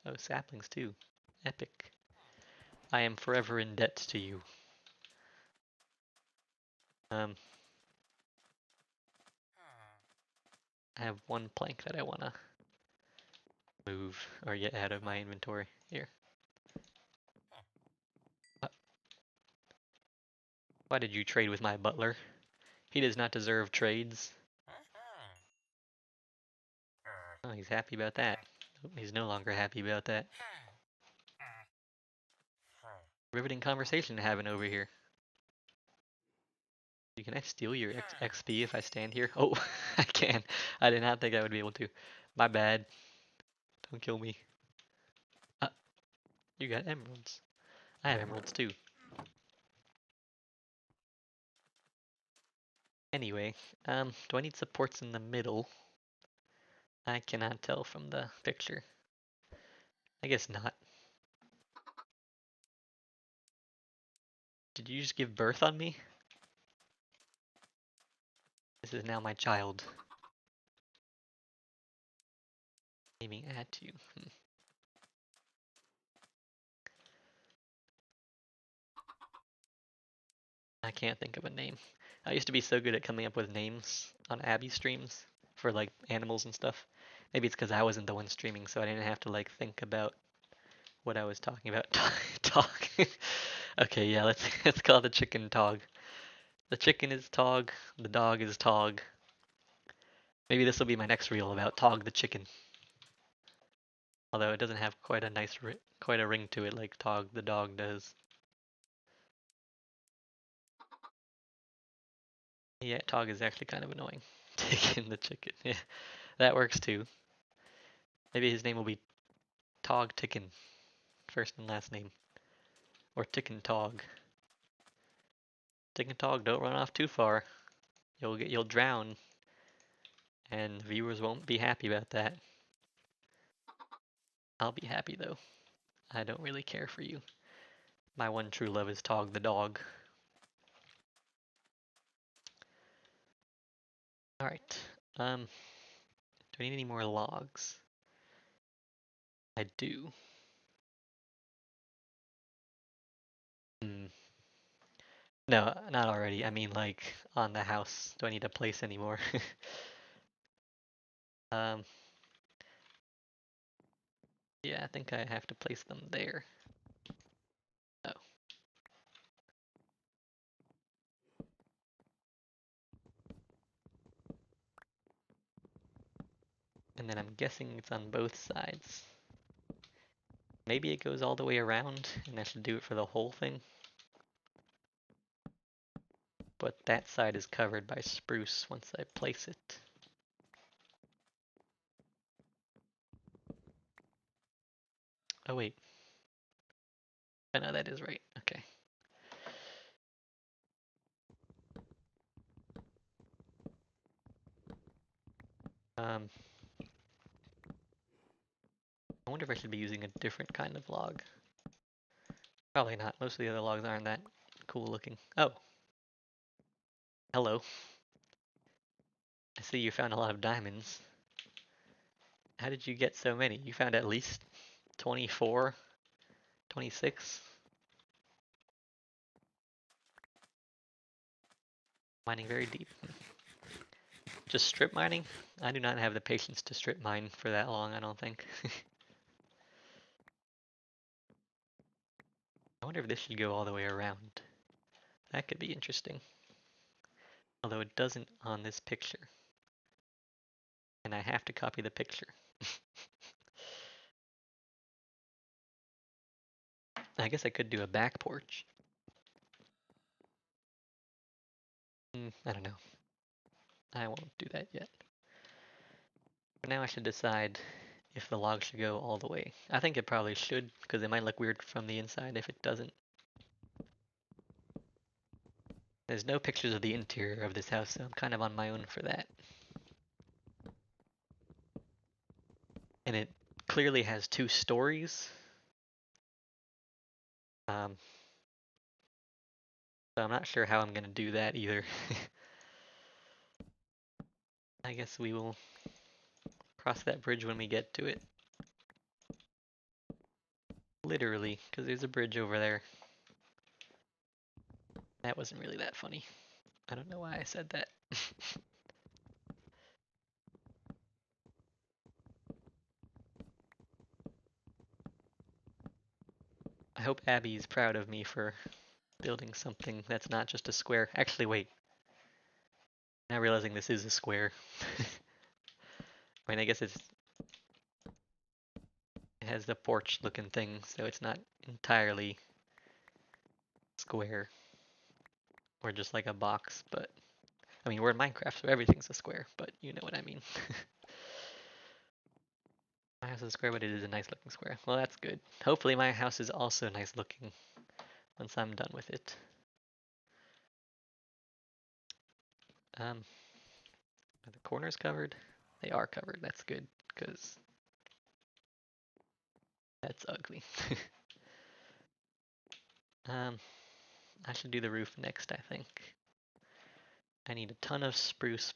Oh, saplings too. Epic. I am forever in debt to you. Um, I have one plank that I wanna move or get out of my inventory. Here. Uh, why did you trade with my butler? He does not deserve trades. Oh, he's happy about that. Oh, he's no longer happy about that. Riveting conversation having over here. Can I steal your XP if I stand here? Oh, I can. I did not think I would be able to. My bad. Don't kill me. Uh, you got emeralds. I have emeralds too. Anyway, do I need supports in the middle? I cannot tell from the picture. I guess not. Did you just give birth on me? This is now my child. Aiming at you. I can't think of a name. I used to be so good at coming up with names on Abby streams for like animals and stuff. Maybe it's because I wasn't the one streaming, so I didn't have to like think about what I was talking about. Tog. Okay, yeah, let's call the chicken Tog. The chicken is Tog. The dog is Tog. Maybe this will be my next reel about Tog the chicken. Although it doesn't have quite a quite a ring to it like Tog the dog does. Yeah, Tog is actually kind of annoying. Taking the chicken. Yeah, that works too. Maybe his name will be Tog Ticken, first and last name, or Ticken Tog. Ticken Tog, don't run off too far. You'll drown, and viewers won't be happy about that. I'll be happy though. I don't really care for you. My one true love is Tog the dog. Alright. Do I need any more logs? I do. Hmm. No, not already. I mean, like, on the house. Do I need to place any more? Um, yeah, I think I have to place them there. Oh, and then I'm guessing it's on both sides. Maybe it goes all the way around, and I should do it for the whole thing. But that side is covered by spruce once I place it. Oh wait. Oh no, that is right. Okay. Um, I wonder if I should be using a different kind of log. Probably not. Most of the other logs aren't that cool looking. Oh, hello. I see you found a lot of diamonds. How did you get so many? You found at least 24, 26? Mining very deep. Just strip mining? I do not have the patience to strip mine for that long, I don't think. I wonder if this should go all the way around. That could be interesting. Although it doesn't on this picture. And I have to copy the picture. I guess I could do a back porch. I don't know. I won't do that yet. For now I should decide if the log should go all the way. I think it probably should, because it might look weird from the inside if it doesn't. There's no pictures of the interior of this house, so I'm kind of on my own for that. And it clearly has 2 stories. Um, so I'm not sure how I'm going to do that either. I guess we will cross that bridge when we get to it. Literally, because there's a bridge over there. That wasn't really that funny. I don't know why I said that. I hope Abby's proud of me for building something that's not just a square. Actually, wait. Now realizing this is a square. I mean, I guess it has the porch looking thing, so it's not entirely square. Or just like a box, but I mean, we're in Minecraft, so everything's a square, but you know what I mean. My house is a square, but it is a nice looking square. Well, that's good. Hopefully my house is also nice looking once I'm done with it. Are the corners covered? They are covered. That's good, because that's ugly. um, I should do the roof next, I think. I need a ton of spruce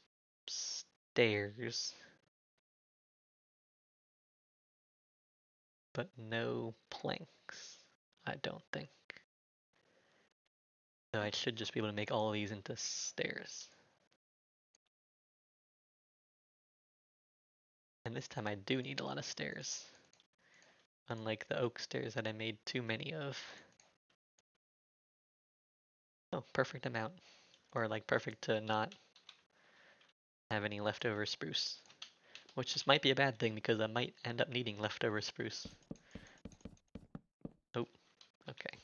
stairs, but no planks, I don't think. So I should just be able to make all of these into stairs. And this time I do need a lot of stairs. Unlike the oak stairs that I made too many of. Oh, perfect amount. Or like perfect to not have any leftover spruce. Which just might be a bad thing because I might end up needing leftover spruce. Oh, okay.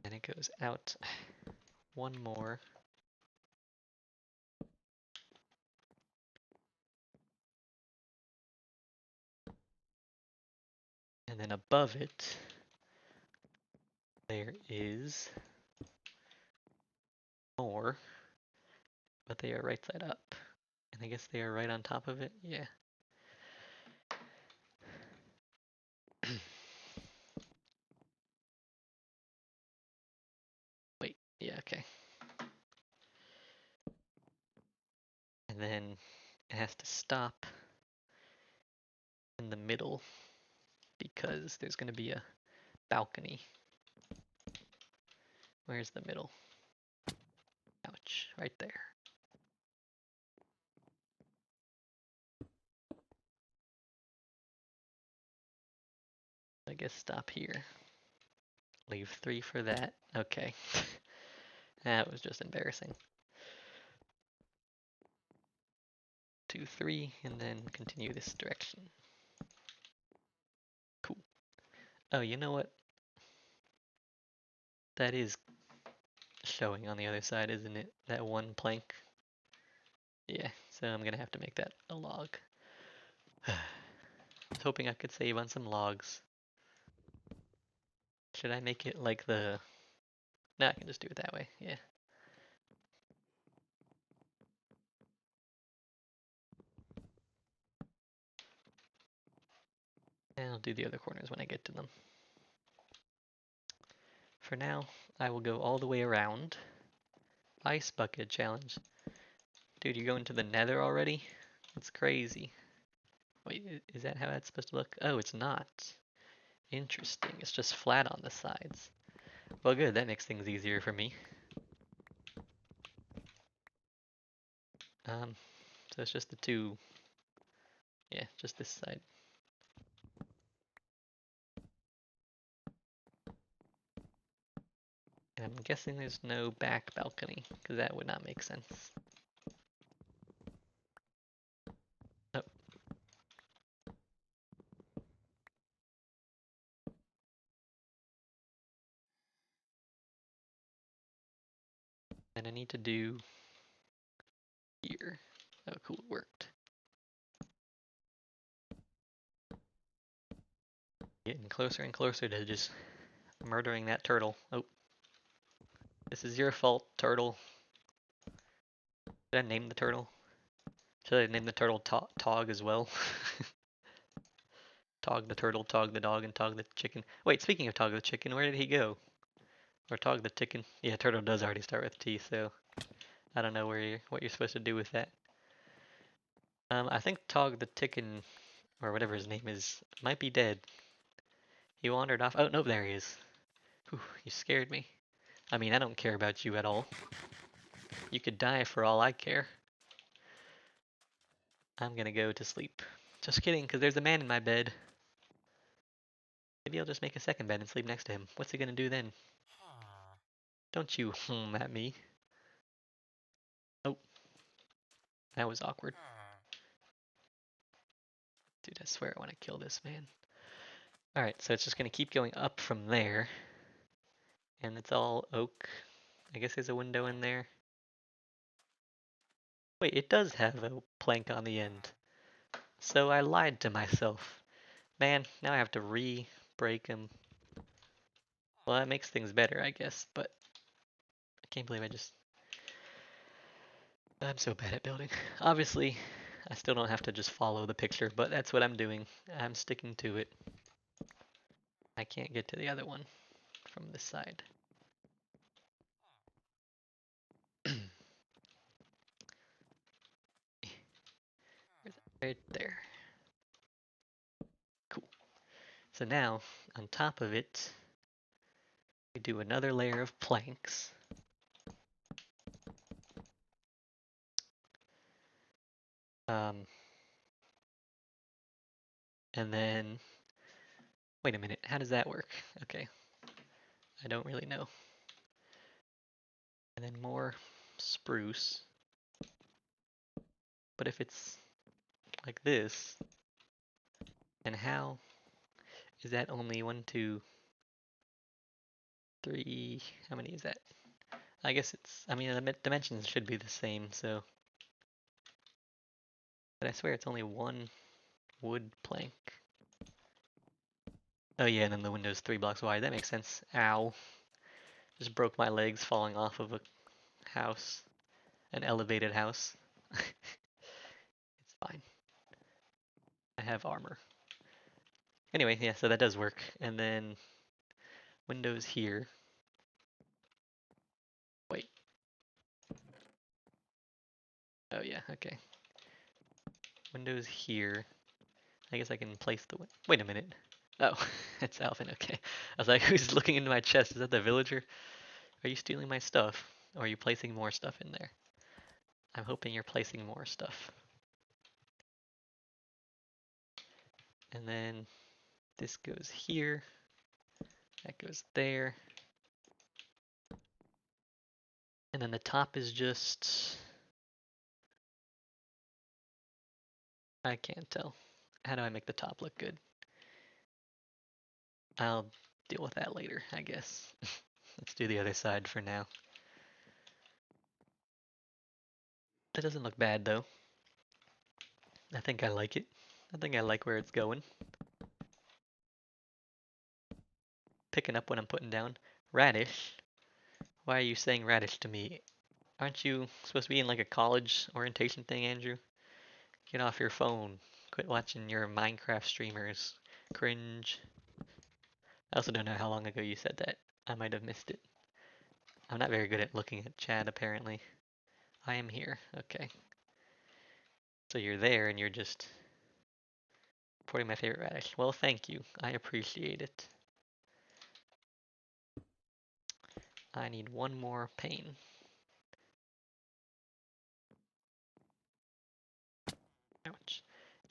And it goes out one more. And then above it, there is more, but they are right side up. And I guess they are right on top of it. Yeah. Wait, yeah, okay. And then it has to stop in the middle because there's going to be a balcony. Where's the middle? Ouch, right there. I guess stop here. Leave 3 for that. Okay. That was just embarrassing. 2, 3, and then continue this direction. Cool. Oh, you know what? That is showing on the other side, isn't it? That one plank. Yeah, so I'm gonna have to make that a log. I was hoping I could save on some logs. Should I make it like the... No, I can just do it that way, yeah. And I'll do the other corners when I get to them. For now, I will go all the way around. Ice bucket challenge. Dude, you're going to the nether already? That's crazy. Wait, is that how that's supposed to look? Oh, it's not. Interesting, it's just flat on the sides. Well, good, that makes things easier for me. So it's just the two, yeah, just this side. And I'm guessing there's no back balcony, because that would not make sense. Oh. And I need to do here. Oh, cool, it worked. Getting closer and closer to just murdering that turtle. Oh. This is your fault, turtle. Did I name the turtle? Should I name the turtle Tog as well? Tog the turtle, Tog the dog, and Tog the chicken. Wait, speaking of Tog the chicken, where did he go? Or Tog the chicken? Yeah, turtle does already start with T, so I don't know what you're supposed to do with that. I think Tog the chicken, or whatever his name is, might be dead. He wandered off. Oh, no, there he is. Whew, you scared me. I mean, I don't care about you at all. You could die for all I care. I'm gonna go to sleep. Just kidding, because there's a man in my bed. Maybe I'll just make a second bed and sleep next to him. What's he gonna do then? Don't you at me. Oh, that was awkward. Dude, I swear I want to kill this man. Alright, so it's just gonna keep going up from there. And it's all oak. I guess there's a window in there. Wait, it does have a plank on the end. So I lied to myself. Man, now I have to re-break them. Well, that makes things better, I guess, but I can't believe I'm so bad at building. Obviously, I still don't have to just follow the picture, but that's what I'm doing. I'm sticking to it. I can't get to the other one from this side. Right there. Cool. So now, on top of it, we do another layer of planks. And then, wait a minute, how does that work? Okay, I don't really know. And then more spruce. But if it's like this, then how is that only 1, 2, 3? How many is that? I guess I mean, the dimensions should be the same, so. But I swear it's only one wood plank. Oh yeah, and then the window's 3 blocks wide. That makes sense. Ow. Just broke my legs falling off of a house. An elevated house. It's fine. I have armor. Anyway, yeah, so that does work. And then windows here. Wait. Oh yeah, okay. Windows here. I guess I can place the. Wait a minute. Oh, it's Alvin. Okay. I was like, who's looking into my chest? Is that the villager? Are you stealing my stuff? Or are you placing more stuff in there? I'm hoping you're placing more stuff. And then this goes here. That goes there. And then the top is just. I can't tell. How do I make the top look good? I'll deal with that later, I guess. Let's do the other side for now. That doesn't look bad though. I think I like it. I think I like where it's going. Picking up what I'm putting down. Radish. Why are you saying radish to me? Aren't you supposed to be in like a college orientation thing, Andrew? Get off your phone. Quit watching your Minecraft streamers. Cringe. I also don't know how long ago you said that. I might have missed it. I'm not very good at looking at chat apparently. I am here. Okay. So you're there and you're just reporting my favorite radish. Well, thank you. I appreciate it. I need one more pane. Ouch.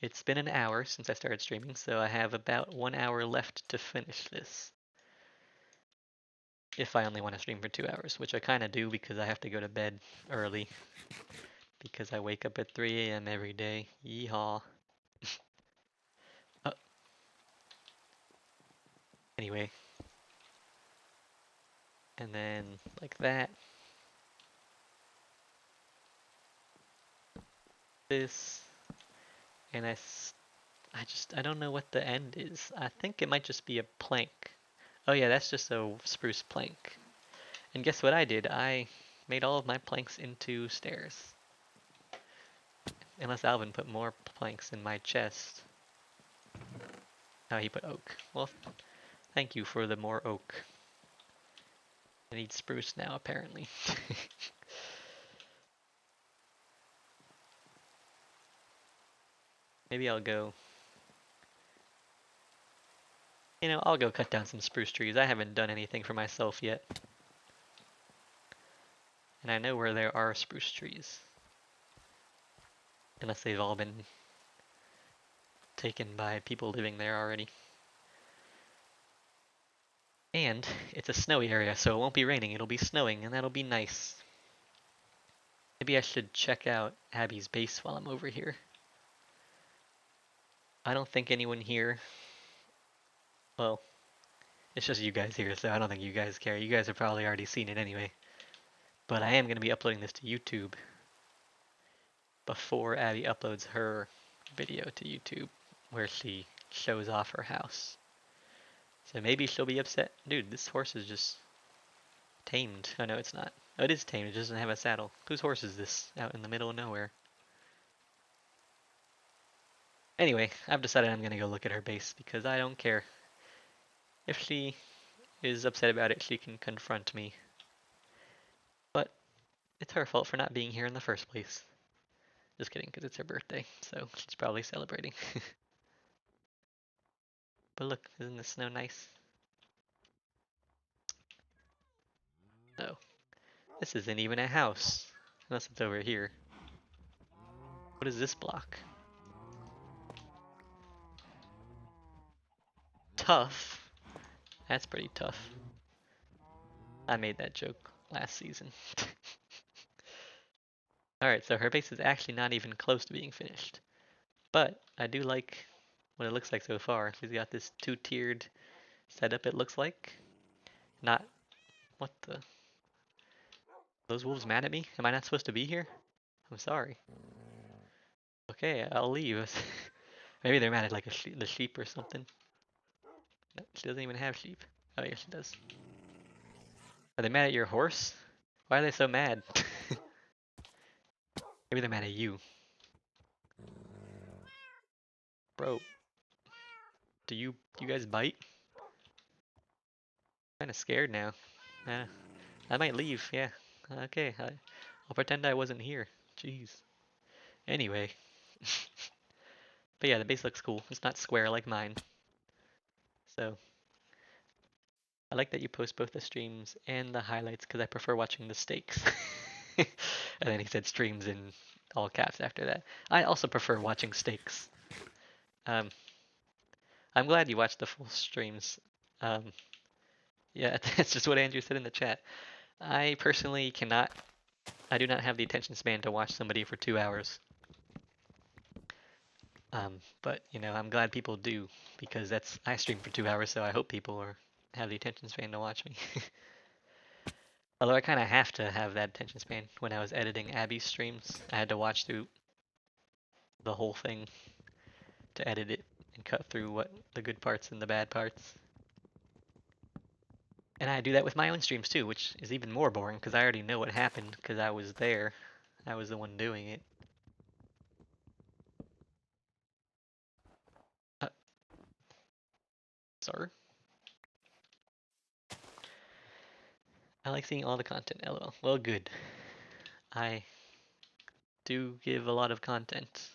It's been an hour since I started streaming, so I have about 1 hour left to finish this. If I only want to stream for 2 hours, which I kind of do because I have to go to bed early. Because I wake up at 3 a.m. every day. Yeehaw. uh, anyway. And then like that. This. And I don't know what the end is. I think it might just be a plank. Oh yeah, that's just a spruce plank. And guess what I did? I made all of my planks into stairs. Unless Alvin put more planks in my chest. Oh, he put oak. Well, thank you for the more oak. I need spruce now, apparently. Maybe I'll go... I'll go cut down some spruce trees. I haven't done anything for myself yet. And I know where there are spruce trees. Unless they've all been taken by people living there already. And it's a snowy area, so it won't be raining. It'll be snowing, and that'll be nice. Maybe I should check out Abby's base while I'm over here. I don't think anyone here... Well, it's just you guys here, so I don't think you guys care. You guys have probably already seen it anyway. But I am going to be uploading this to YouTube before Abby uploads her video to YouTube where she shows off her house. So maybe she'll be upset. Dude, this horse is just tamed. Oh no, it's not. Oh, it is tamed. It just doesn't have a saddle. Whose horse is this out in the middle of nowhere? Anyway, I've decided I'm going to go look at her base because I don't care. If she is upset about it, she can confront me. But it's her fault for not being here in the first place. Just kidding, because it's her birthday, so she's probably celebrating. But look, isn't the snow nice? Oh, this isn't even a house. Unless it's over here. What is this block? Tough? That's pretty tough. I made that joke last season. Alright, so her base is actually not even close to being finished. But I do like what it looks like so far. She's got this two-tiered setup, it looks like. Not... What the... Those wolves mad at me? Am I not supposed to be here? I'm sorry. Okay, I'll leave. Maybe they're mad at like the sheep or something. No, she doesn't even have sheep. Oh yeah, she does. Are they mad at your horse? Why are they so mad? Maybe they're mad at you. Bro, do you guys bite? Kinda scared now. I might leave, yeah. Okay, I'll pretend I wasn't here. Jeez. Anyway. But yeah, the base looks cool. It's not square like mine. So I like that you post both the streams and the highlights because I prefer watching the stakes. And then he said streams in all caps after that. I also prefer watching stakes. Um, I'm glad you watched the full streams. Um, yeah, that's just what Andrew said in the chat. I personally cannot, I do not have the attention span to watch somebody for 2 hours. But you know, I'm glad people do because I stream for 2 hours, so I hope people have the attention span to watch me. Although I kind of have to have that attention span. When I was editing Abby's streams, I had to watch through the whole thing to edit it and cut through what the good parts and the bad parts. And I do that with my own streams too, which is even more boring because I already know what happened because I was there. I was the one doing it. Uh, Sir? I like seeing all the content, lol. Well, good. I do give a lot of content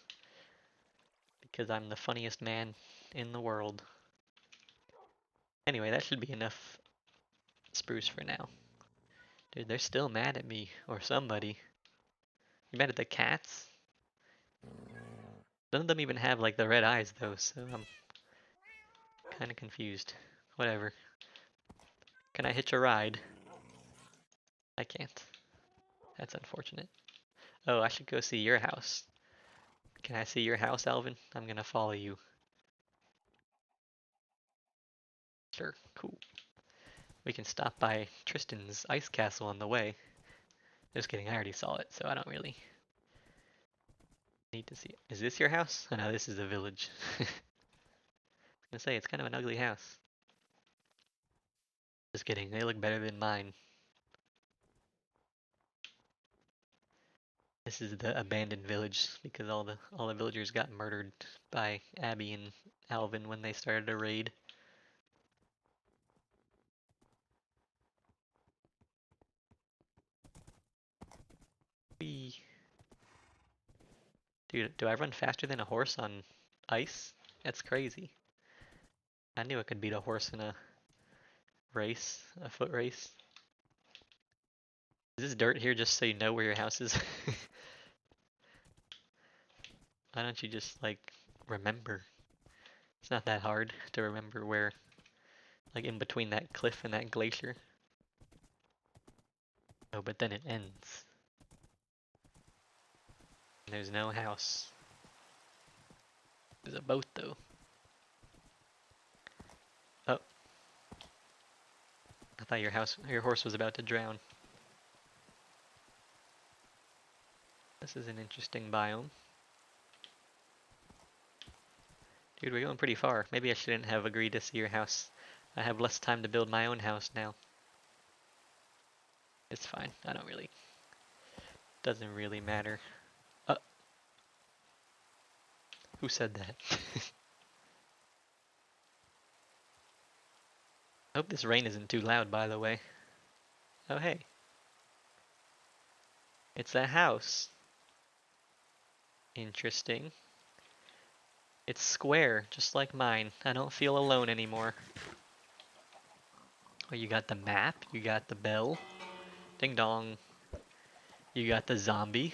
because I'm the funniest man in the world. Anyway, that should be enough spruce for now. Dude, they're still mad at me or somebody. You mad at the cats? None of them even have like the red eyes though, so I'm kind of confused. Whatever. Can I hitch a ride? I can't. That's unfortunate. Oh, I should go see your house. Can I see your house, Alvin? I'm gonna follow you. Sure, cool. We can stop by Tristan's ice castle on the way. Just kidding, I already saw it, so I don't really need to see it. Is this your house? Oh no, this is a village. I was gonna say, it's kind of an ugly house. Just kidding, they look better than mine. This is the abandoned village because all the villagers got murdered by Abby and Alvin when they started a raid. Whee. Dude, do I run faster than a horse on ice? That's crazy. I knew I could beat a horse in a race, a foot race. Is this dirt here just so you know where your house is? Why don't you just, like, remember? It's not that hard to remember where, like, in between that cliff and that glacier. Oh, but then it ends. And there's no house. There's a boat, though. Oh, I thought your horse was about to drown. This is an interesting biome. Dude, we're going pretty far. Maybe I shouldn't have agreed to see your house. I have less time to build my own house now. It's fine. Doesn't really matter. Uh, who said that? I hope this rain isn't too loud, by the way. Oh, hey. It's a house. Interesting. It's square, just like mine. I don't feel alone anymore. Oh, you got the map. You got the bell. Ding dong. You got the zombie.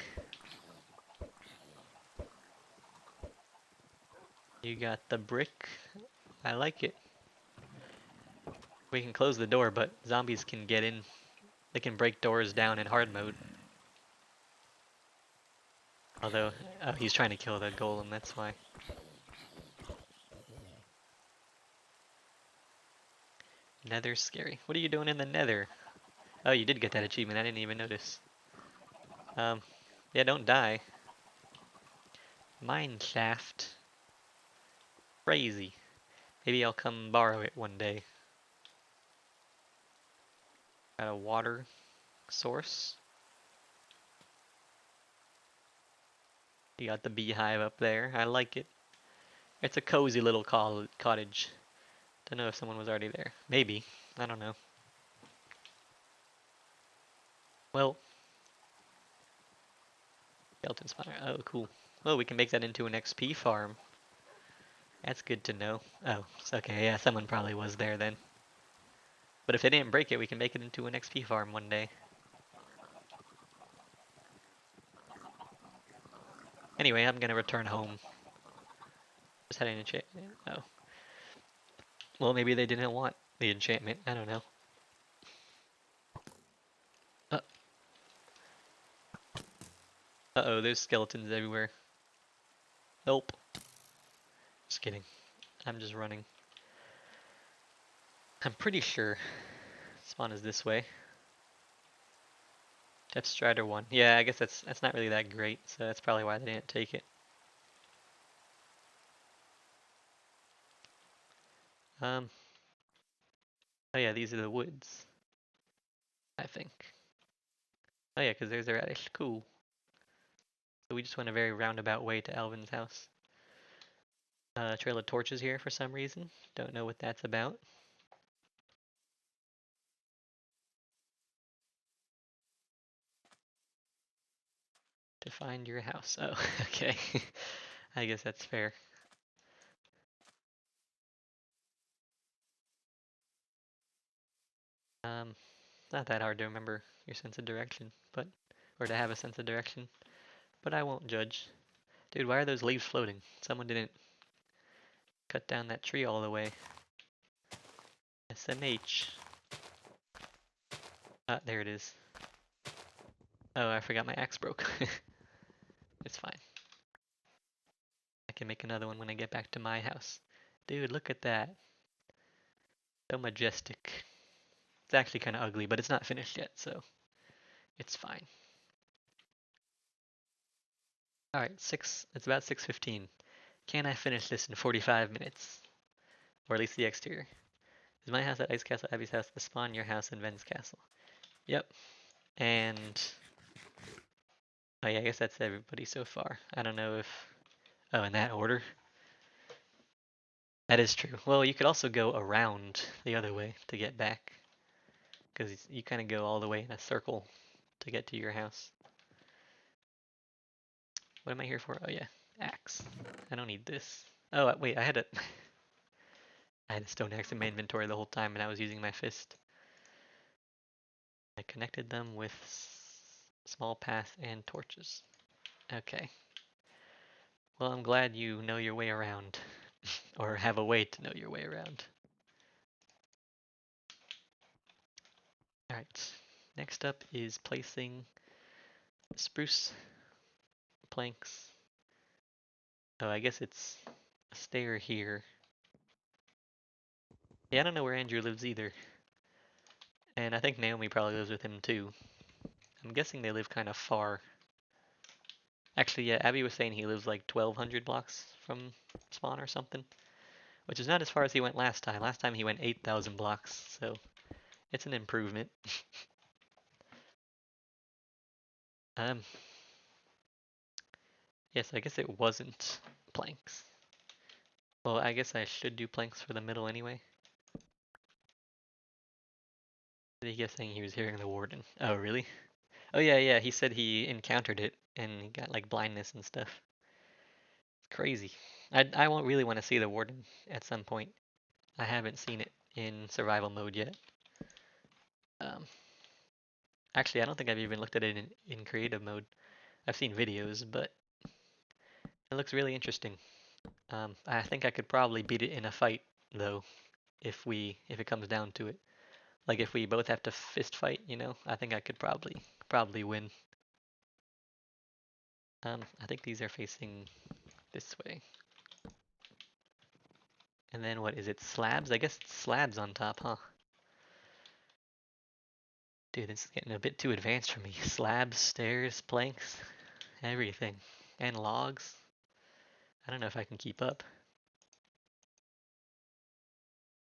You got the brick. I like it. We can close the door, but zombies can get in. They can break doors down in hard mode. Although, oh, he's trying to kill the golem, that's why. Nether's scary. What are you doing in the nether? Oh, you did get that achievement. I didn't even notice. Um, yeah, don't die. Mine shaft. Crazy. Maybe I'll come borrow it one day. Got a water source. You got the beehive up there. I like it. It's a cozy little cottage. Don't know if someone was already there. Maybe. I don't know. Well, skeleton spire. Oh, cool. Well, we can make that into an XP farm. That's good to know. Oh, it's okay. Yeah, someone probably was there then. But if they didn't break it, we can make it into an XP farm one day. Anyway, I'm gonna return home. Just had an enchantment. Oh. Well, maybe they didn't want the enchantment. I don't know. Uh, uh-oh, there's skeletons everywhere. Help. Just kidding. I'm just running. I'm pretty sure spawn is this way. Depth Strider 1. Yeah, I guess that's not really that great, so that's probably why they didn't take it. Um, oh yeah, these are the woods, I think. Oh yeah, because there's a radish. Cool. So we just went a very roundabout way to Alvin's house. Trail of torches here for some reason. Don't know what that's about. To find your house. Oh, okay. I guess that's fair. Not that hard to remember your sense of direction, but or to have a sense of direction, but I won't judge. Dude, why are those leaves floating? Someone didn't cut down that tree all the way. SMH. Ah, there it is. Oh, I forgot my axe broke. It's fine. I can make another one when I get back to my house. Dude, look at that. So majestic. It's actually kind of ugly, but it's not finished yet, so it's fine. Alright, it's about 6:15. Can I finish this in 45 minutes? Or at least the exterior. Is my house at Ice Castle, Abby's house, the spawn, your house, and Ven's castle? Yep. And oh yeah, I guess that's everybody so far. I don't know if oh, in that order. That is true. Well, you could also go around the other way to get back, because you kind of go all the way in a circle to get to your house. What am I here for? Oh yeah, axe. I don't need this. Oh wait, I had a stone axe in my inventory the whole time, and I was using my fist. I connected them with small path and torches. Okay. Well, I'm glad you know your way around, or have a way to know your way around. Alright, next up is placing spruce planks. Oh, I guess it's a stair here. Yeah, I don't know where Andrew lives either. And I think Naomi probably lives with him too. I'm guessing they live kind of far. Actually, yeah, Abby was saying he lives like 1,200 blocks from spawn or something, which is not as far as he went last time. Last time he went 8,000 blocks, so it's an improvement. um, yes, I guess it wasn't planks. Well, I guess I should do planks for the middle anyway. He kept saying he was hearing the warden. Oh, really? Oh yeah, yeah. He said he encountered it and he got like blindness and stuff. Crazy. I won't really want to see the warden at some point. I haven't seen it in survival mode yet. Um, actually, I don't think I've even looked at it in creative mode. I've seen videos, but it looks really interesting. I think I could probably beat it in a fight though, if it comes down to it. Like if we both have to fist fight, you know, I think I could probably win. I think these are facing this way. And then what is it? Slabs? I guess it's slabs on top, huh? Dude, this is getting a bit too advanced for me. Slabs, stairs, planks, everything. And logs. I don't know if I can keep up.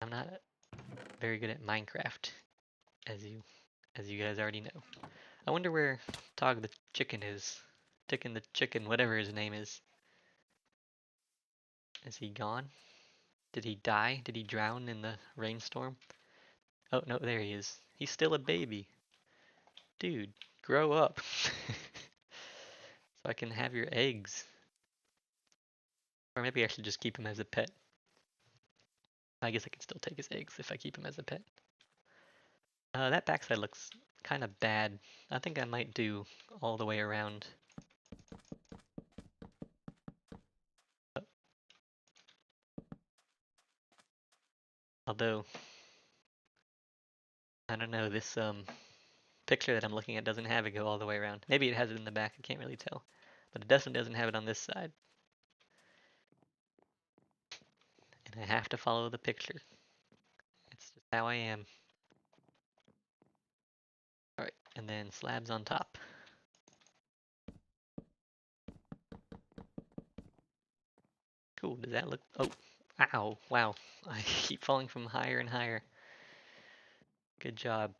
I'm not very good at Minecraft, as you guys already know. I wonder where Tog the chicken is. Tickin the chicken, whatever his name is. Is he gone? Did he die? Did he drown in the rainstorm? Oh, no, there he is. He's still a baby. Dude, grow up. So I can have your eggs. Or maybe I should just keep him as a pet. I guess I could still take his eggs if I keep him as a pet. That backside looks kind of bad. I think I might do all the way around. Although, I don't know, this picture that I'm looking at doesn't have it go all the way around. Maybe it has it in the back, I can't really tell. But it definitely doesn't have it on this side. And I have to follow the picture. It's just how I am. Alright, and then slabs on top. Cool, does that look... Oh, ow, wow. I keep falling from higher and higher. Good job,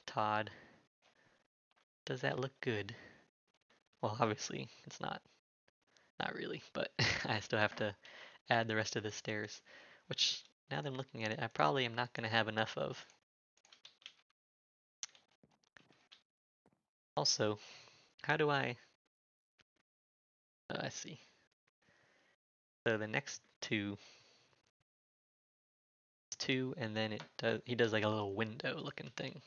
Todd. Does that look good? Well, obviously, it's not. Not really, but I still have to add the rest of the stairs, which, now that I'm looking at it, I probably am not going to have enough of. Also, how do I... I see. So the next two, and then he does like a little window looking thing.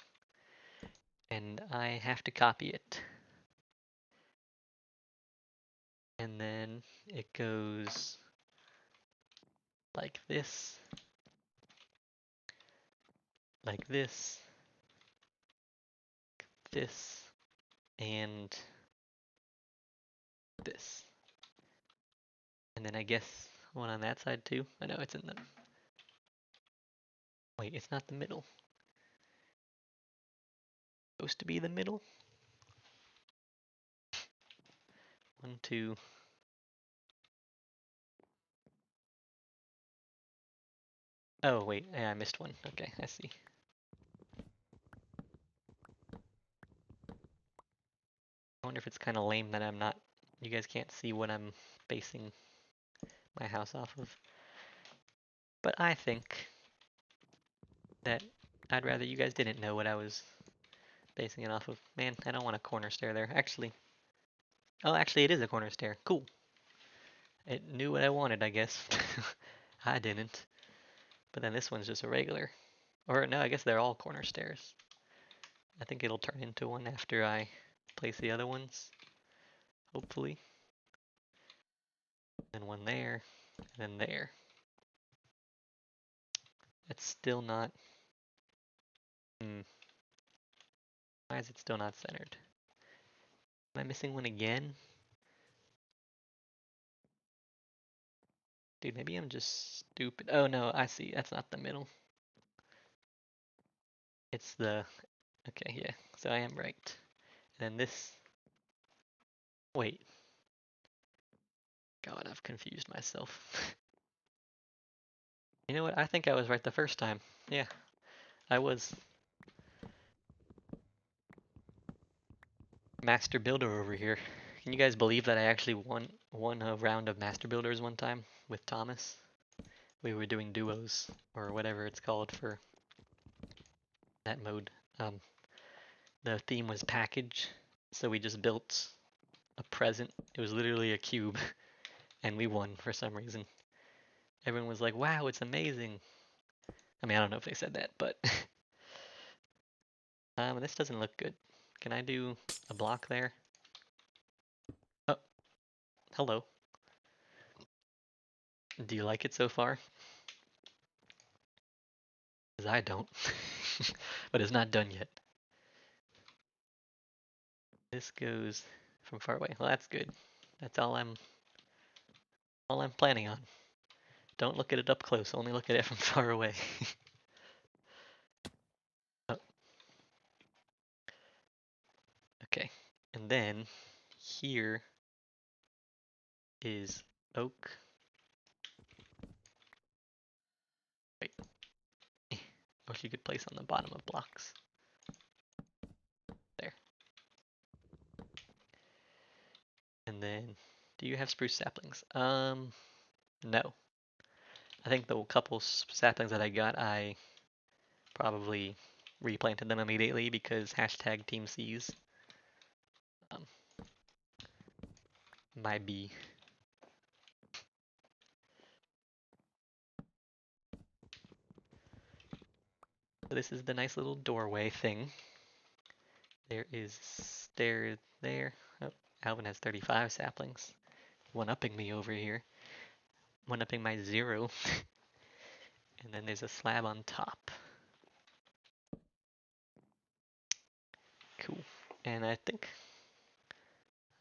And I have to copy it. And then it goes like this, this, and this. And then I guess one on that side too. I know it's in the... Wait, it's not the middle. It's supposed to be the middle? 1, 2. Oh, wait, yeah, I missed one. Okay, I see. I wonder if it's kind of lame that I'm not... You guys can't see what I'm basing my house off of. But I think that I'd rather you guys didn't know what I was basing it off of. Man, I don't want a corner stair there. Actually... Oh, actually it is a corner stair. Cool. It knew what I wanted, I guess. I didn't. But then this one's just a regular. Or no, I guess they're all corner stairs. I think it'll turn into one after I place the other ones. Hopefully. Then one there, and then there. It's still not... Why is it still not centered? Am I missing one again? Dude, maybe I'm just stupid. Oh no, I see. That's not the middle. It's the... Okay, yeah. So I am right. And then this... Wait. God, I've confused myself. You know what? I think I was right the first time. Yeah, I was. Master Builder over here. Can you guys believe that I actually won a round of Master Builders one time with Thomas? We were doing duos, or whatever it's called for that mode. The theme was package, so we just built a present. It was literally a cube, and we won for some reason. Everyone was like, wow, it's amazing. I mean, I don't know if they said that, but... this doesn't look good. Can I do a block there? Oh, hello. Do you like it so far? Because I don't. But it's not done yet. This goes from far away. Well, that's good. That's all I'm planning on. Don't look at it up close, only look at it from far away. Oh, okay. And then here is oak. Wait. Which you could place on the bottom of blocks. There. And then, do you have spruce saplings? No. I think the couple saplings that I got, I probably replanted them immediately because hashtag Team Seas. Um, might be. So this is the nice little doorway thing. There is stairs there. Oh, Alvin has 35 saplings. One-upping me over here. One-upping my 0. And then there's a slab on top. Cool. And I think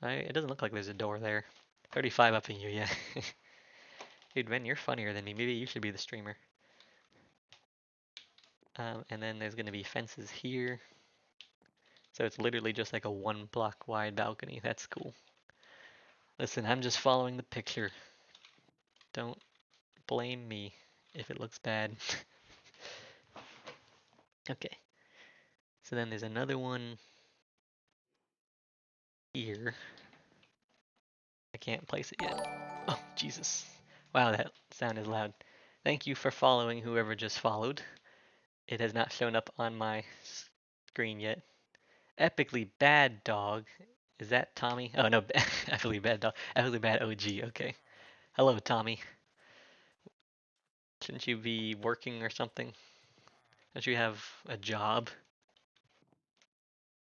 it doesn't look like there's a door there. 35 upping you, yeah. Dude, Ben, you're funnier than me. Maybe you should be the streamer. And then there's going to be fences here. So it's literally just like a 1 block wide balcony. That's cool. Listen, I'm just following the picture. Don't blame me if it looks bad. Okay. So then there's another one here. I can't place it yet. Oh, Jesus. Wow, that sound is loud. Thank you for following whoever just followed. It has not shown up on my screen yet. Epically bad dog. Is that Tommy? Oh no, epically bad dog. Epically bad OG. Okay. Hello, Tommy. Shouldn't you be working or something? Don't you have a job?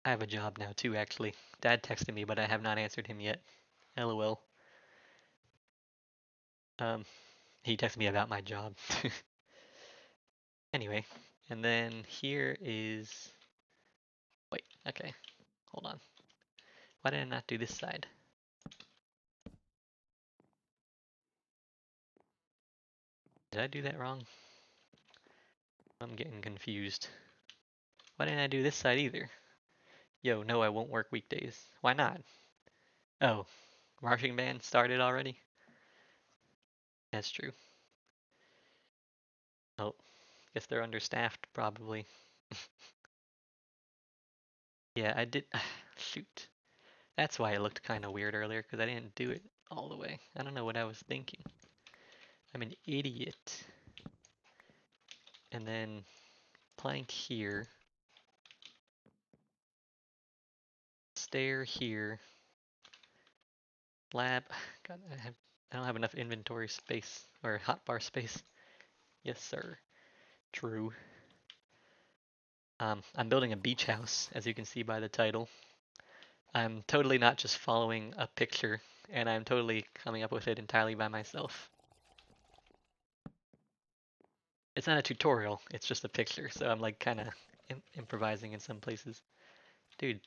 I have a job now too, actually. Dad texted me, but I have not answered him yet. LOL. Um, he texted me about my job. Anyway, and then here is. Wait, okay. Hold on. Why did I not do this side? Did I do that wrong? I'm getting confused. Why didn't I do this side either? Yo, no, I won't work weekdays. Why not? Oh, marching band started already? That's true. Oh, guess they're understaffed, probably. Yeah, I did. Shoot. That's why it looked kind of weird earlier, because I didn't do it all the way. I don't know what I was thinking. I'm an idiot. And then plank here. Stair here. Lab. God, I don't have enough inventory space or hotbar space. Yes, sir. True. I'm building a beach house, as you can see by the title. I'm totally not just following a picture, and I'm totally coming up with it entirely by myself. It's not a tutorial, it's just a picture, so I'm like kind of improvising in some places. Dude,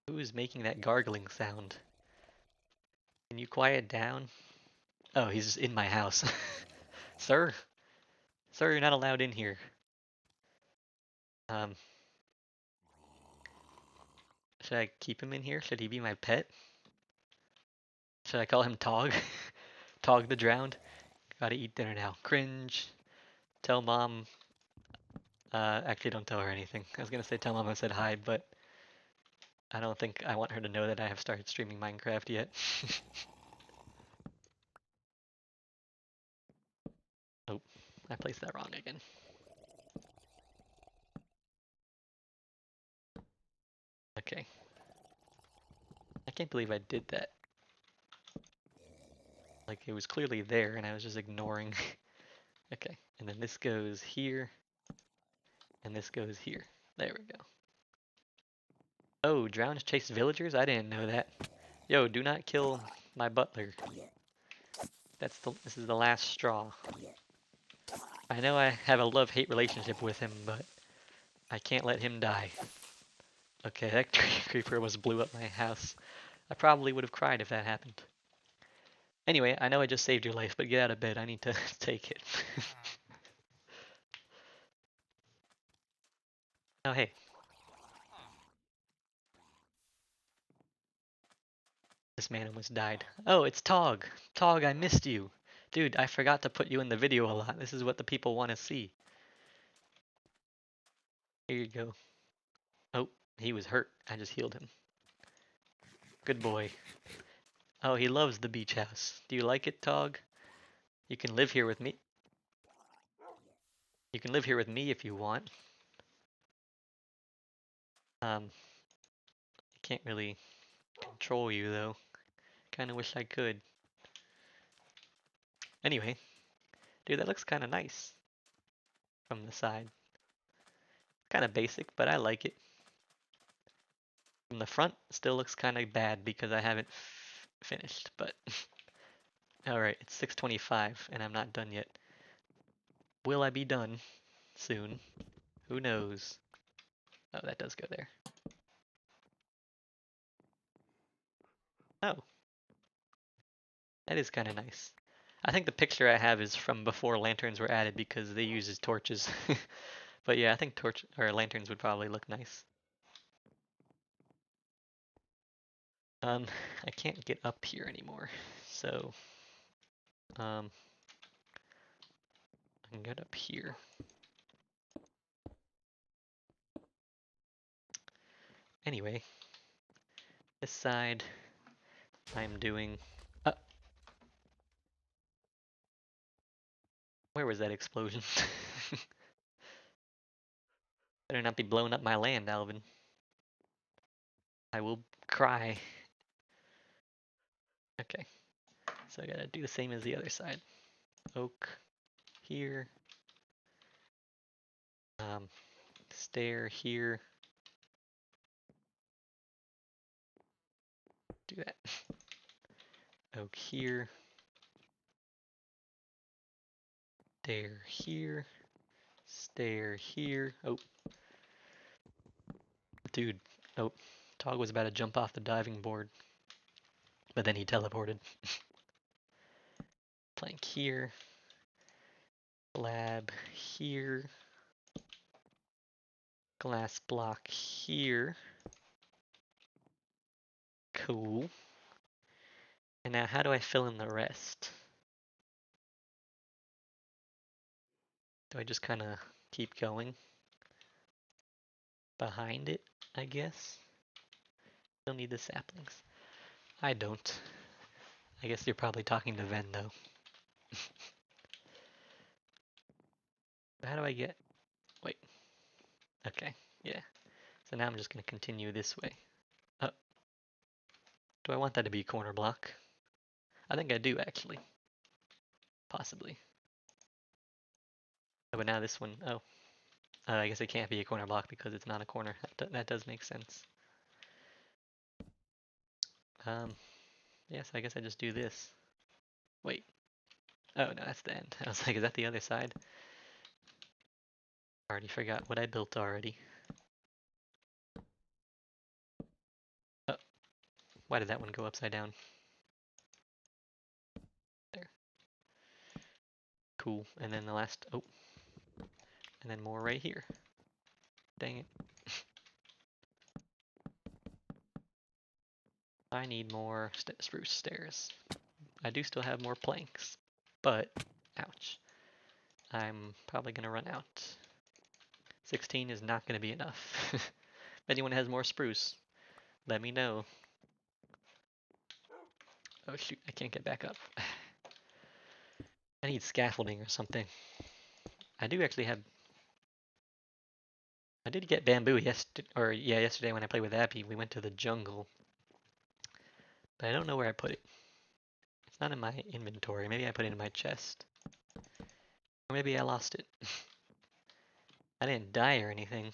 who is making that gargling sound? Can you quiet down? Oh, he's just in my house. Sir? Sir, you're not allowed in here. Um, should I keep him in here? Should he be my pet? Should I call him Tog? Tog the drowned? Gotta eat dinner now. Cringe. Tell mom. Actually, don't tell her anything. I was gonna say tell mom I said hi, but I don't think I want her to know that I have started streaming Minecraft yet. Oh, I placed that wrong again. Okay. I can't believe I did that. Like, it was clearly there, and I was just ignoring. Okay, and then this goes here, and this goes here. There we go. Oh, drowned chase villagers? I didn't know that. Yo, do not kill my butler. This is the last straw. I know I have a love-hate relationship with him, but I can't let him die. Okay, that creeper almost blew up my house. I probably would have cried if that happened. Anyway, I know I just saved your life, but get out of bed. I need to take it. Oh, hey. This man almost died. Oh, it's Tog. Tog, I missed you. Dude, I forgot to put you in the video a lot. This is what the people want to see. Here you go. Oh, he was hurt. I just healed him. Good boy. Oh, he loves the beach house. Do you like it, Tog? You can live here with me. You can live here with me if you want. I can't really control you though. Kinda wish I could. Anyway, dude, that looks kinda nice from the side. Kind of basic, but I like it. From the front, still looks kind of bad because I haven't finished, but alright, it's 6:25 and I'm not done yet. Will I be done soon? Who knows? Oh, that does go there. Oh, that is kind of nice. I think the picture I have is from before lanterns were added because they use torches. But yeah, I think torch or lanterns would probably look nice. Um, I can't get up here anymore, so I can get up here. Anyway, this side I'm doing. Uh, where was that explosion? Better not be blowing up my land, Alvin. I will cry. Okay, so I gotta do the same as the other side. Oak here. Um, stair here. Do that. Oak here. Stair here. Stair here. Oh, dude. Oh, Tog was about to jump off the diving board, but then he teleported. Plank here. Slab here. Glass block here. Cool. And now how do I fill in the rest? Do I just kind of keep going behind it, I guess? Still need the saplings. I don't. I guess you're probably talking to Ven though. How do I get... Wait. Okay, yeah. So now I'm just going to continue this way. Oh, do I want that to be a corner block? I think I do actually. Possibly. Oh, but now this one, oh. I guess it can't be a corner block because it's not a corner. That does make sense. Yes, I guess I just do this. Wait. Oh, no, that's the end. I was like, is that the other side? Already forgot what I built already. Oh, why did that one go upside down? There. Cool. And then the last, oh. And then more right here. Dang it. I need more spruce stairs. I do still have more planks, but, ouch. I'm probably gonna run out. 16 is not gonna be enough. If anyone has more spruce, let me know. Oh shoot, I can't get back up. I need scaffolding or something. I do actually have... I did get bamboo yesterday when I played with Abby. We went to the jungle. But I don't know where I put it. It's not in my inventory. Maybe I put it in my chest. Or maybe I lost it. I didn't die or anything.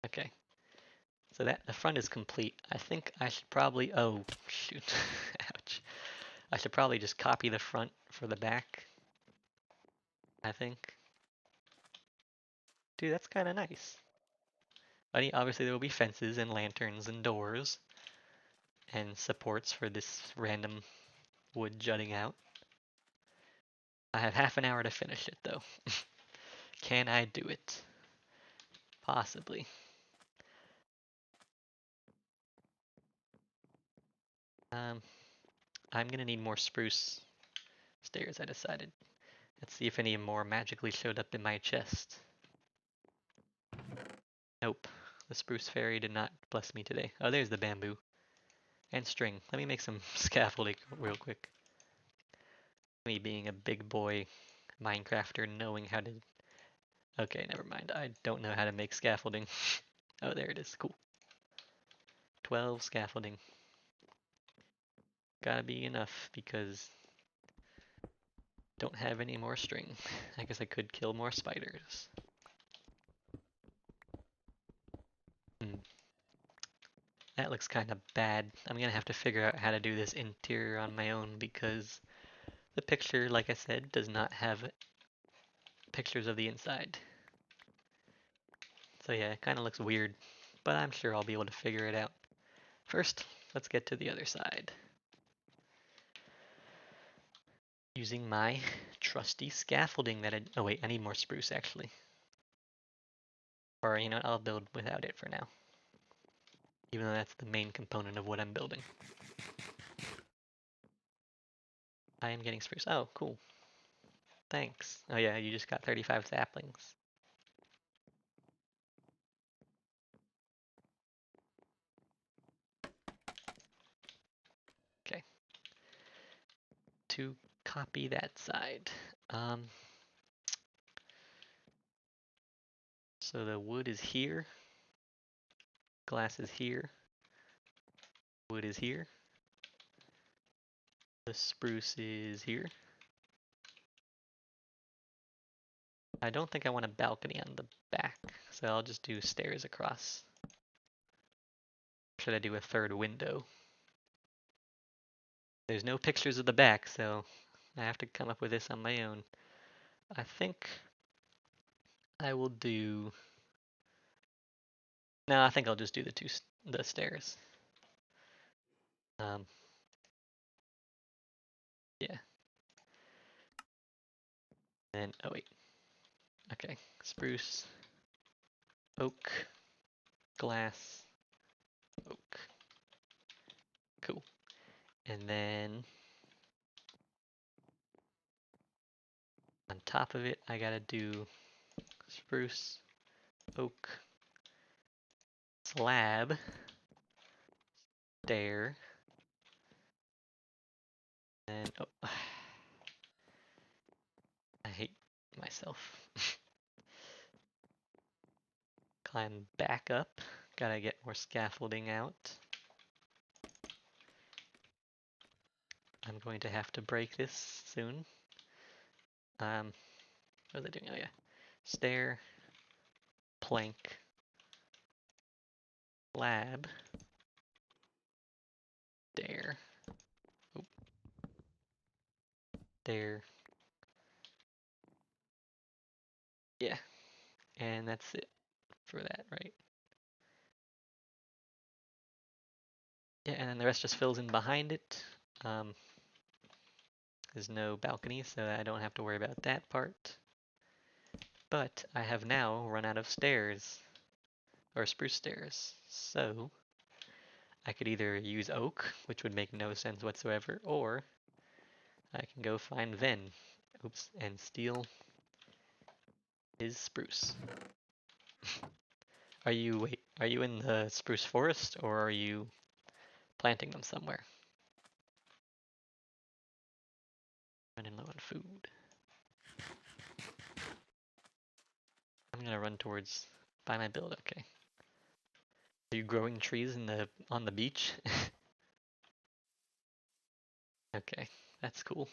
Okay. So that the front is complete. I think I should probably... Oh, shoot. Ouch. I should probably just copy the front for the back. I think. Dude, that's kind of nice. Obviously there will be fences and lanterns and doors. And supports for this random wood jutting out. I have half an hour to finish it though. Can I do it? Possibly. I'm gonna need more spruce stairs, I decided. Let's see if any more magically showed up in my chest. Nope. The spruce fairy did not bless me today. Oh, there's the bamboo. And string. Let me make some scaffolding real quick. Me being a big boy Minecrafter knowing how to... Okay, never mind. I don't know how to make scaffolding. Oh, there it is. Cool. 12 scaffolding. Gotta be enough because don't have any more string. I guess I could kill more spiders. That looks kind of bad. I'm gonna have to figure out how to do this interior on my own because the picture, like I said, does not have pictures of the inside. So yeah, it kind of looks weird, but I'm sure I'll be able to figure it out. First, let's get to the other side. Using my trusty scaffolding that oh wait, I need more spruce actually. Or you know, I'll build without it for now. Even though that's the main component of what I'm building. I am getting spruce. Oh, cool. Thanks. Oh yeah, you just got 35 saplings. Okay. To copy that side. So the wood is here, glass is here, wood is here, the spruce is here. I don't think I want a balcony on the back, so I'll just do stairs across. Should I do a third window? There's no pictures of the back, so I have to come up with this on my own. I think I will do... No, I think I'll just do the stairs. Yeah. Then, oh wait. Okay, spruce, oak, glass, oak. Cool. And then on top of it, I gotta do spruce, oak, slab, stair, and oh, I hate myself. Climb back up. Gotta get more scaffolding out. I'm going to have to break this soon. What was I doing? Oh yeah. Stair, plank, slab, stair, oop, stair. Yeah, and that's it for that, right? Yeah, and then the rest just fills in behind it. There's no balcony, so I don't have to worry about that part. But I have now run out of stairs, or spruce stairs. So I could either use oak, which would make no sense whatsoever, or I can go find Ven, oops, and steal his spruce. Are you in the spruce forest, or are you planting them somewhere? Running low on food. I'm gonna run towards by my build, okay. Are you growing trees on the beach? Okay, that's cool.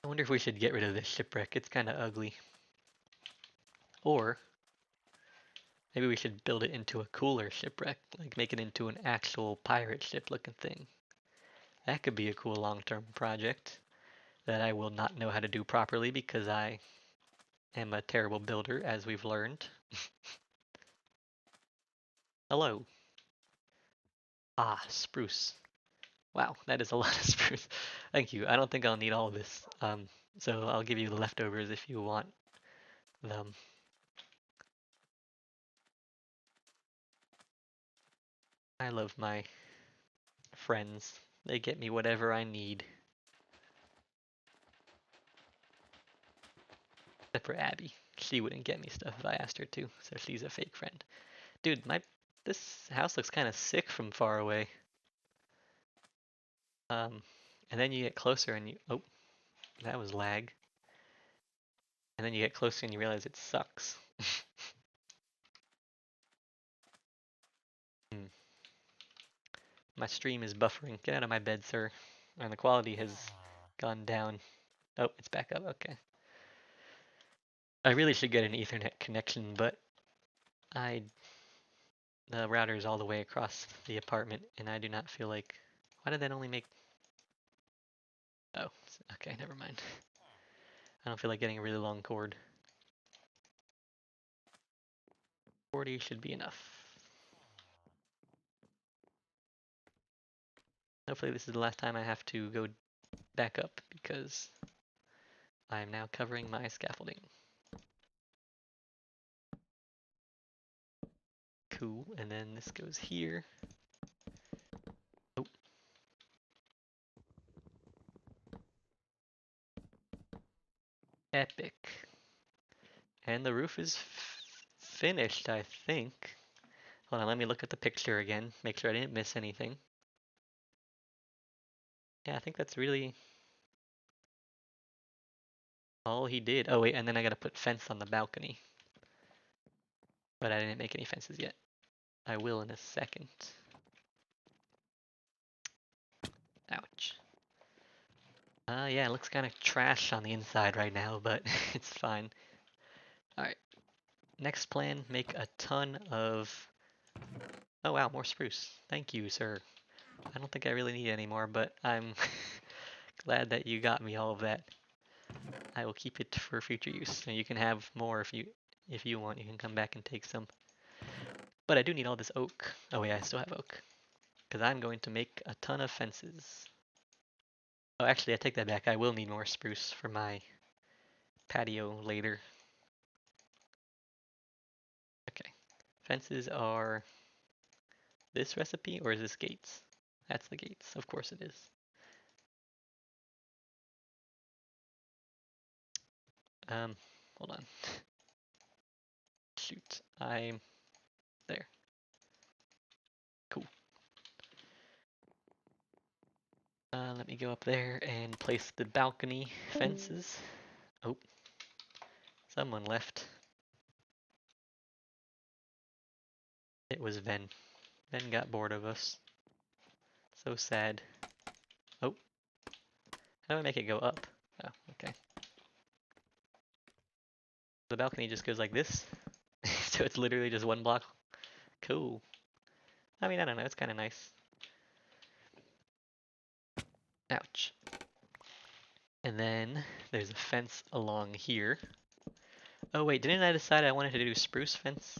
I wonder if we should get rid of this shipwreck. It's kind of ugly. Or maybe we should build it into a cooler shipwreck, like make it into an actual pirate ship looking thing. That could be a cool long-term project that I will not know how to do properly because I am a terrible builder, as we've learned. Hello. Ah, spruce. Wow, that is a lot of spruce. Thank you. I don't think I'll need all of this. So I'll give you the leftovers if you want them. I love my friends. They get me whatever I need. Except for Abby. She wouldn't get me stuff if I asked her to, so she's a fake friend. Dude, this house looks kind of sick from far away. And then you get closer and oh, that was lag. And then you get closer and you realize it sucks. Hmm. My stream is buffering. Get out of my bed, sir. And the quality has gone down. Oh, it's back up. Okay. I really should get an Ethernet connection, but I the router is all the way across the apartment, and I do not feel like. Why did that only make? Oh, okay, never mind. I don't feel like getting a really long cord. 40 should be enough. Hopefully this is the last time I have to go back up because I am now covering my scaffolding. Cool, and then this goes here. Oh, epic. And the roof is finished, I think. Hold on, let me look at the picture again, make sure I didn't miss anything. Yeah, I think that's really all he did. Oh wait, and then I gotta put fence on the balcony. But I didn't make any fences yet. I will in a second. Ouch. Yeah, it looks kind of trash on the inside right now, but it's fine. Alright, next plan, make a ton of... Oh wow, more spruce. Thank you, sir. I don't think I really need any more, but I'm glad that you got me all of that. I will keep it for future use. And you can have more if you want. You can come back and take some. But I do need all this oak. Oh yeah, I still have oak. Because I'm going to make a ton of fences. Oh, actually, I take that back. I will need more spruce for my patio later. Okay. Fences are this recipe, or is this gates? That's the gates. Of course it is. Um, hold on. Shoot. I'm there. Cool. Let me go up there and place the balcony fences. Oh, someone left. It was Ven. Ven got bored of us. So sad. Oh, how do I make it go up? Oh, okay. The balcony just goes like this. So it's literally just one block. Cool. I mean, I don't know. It's kind of nice. Ouch. And then there's a fence along here. Oh wait, didn't I decide I wanted to do spruce fence?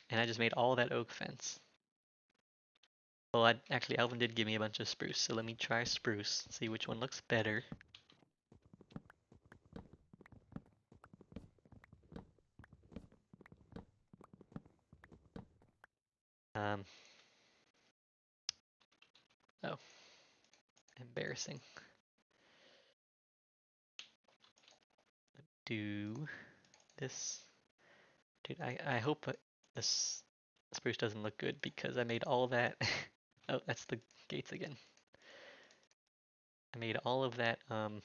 And I just made all that oak fence. Well, actually, Alvin did give me a bunch of spruce, so let me try spruce, see which one looks better. Um, oh, embarrassing. Do this. Dude, I hope this spruce doesn't look good because I made all that. Oh, that's the gates again. I made all of that, all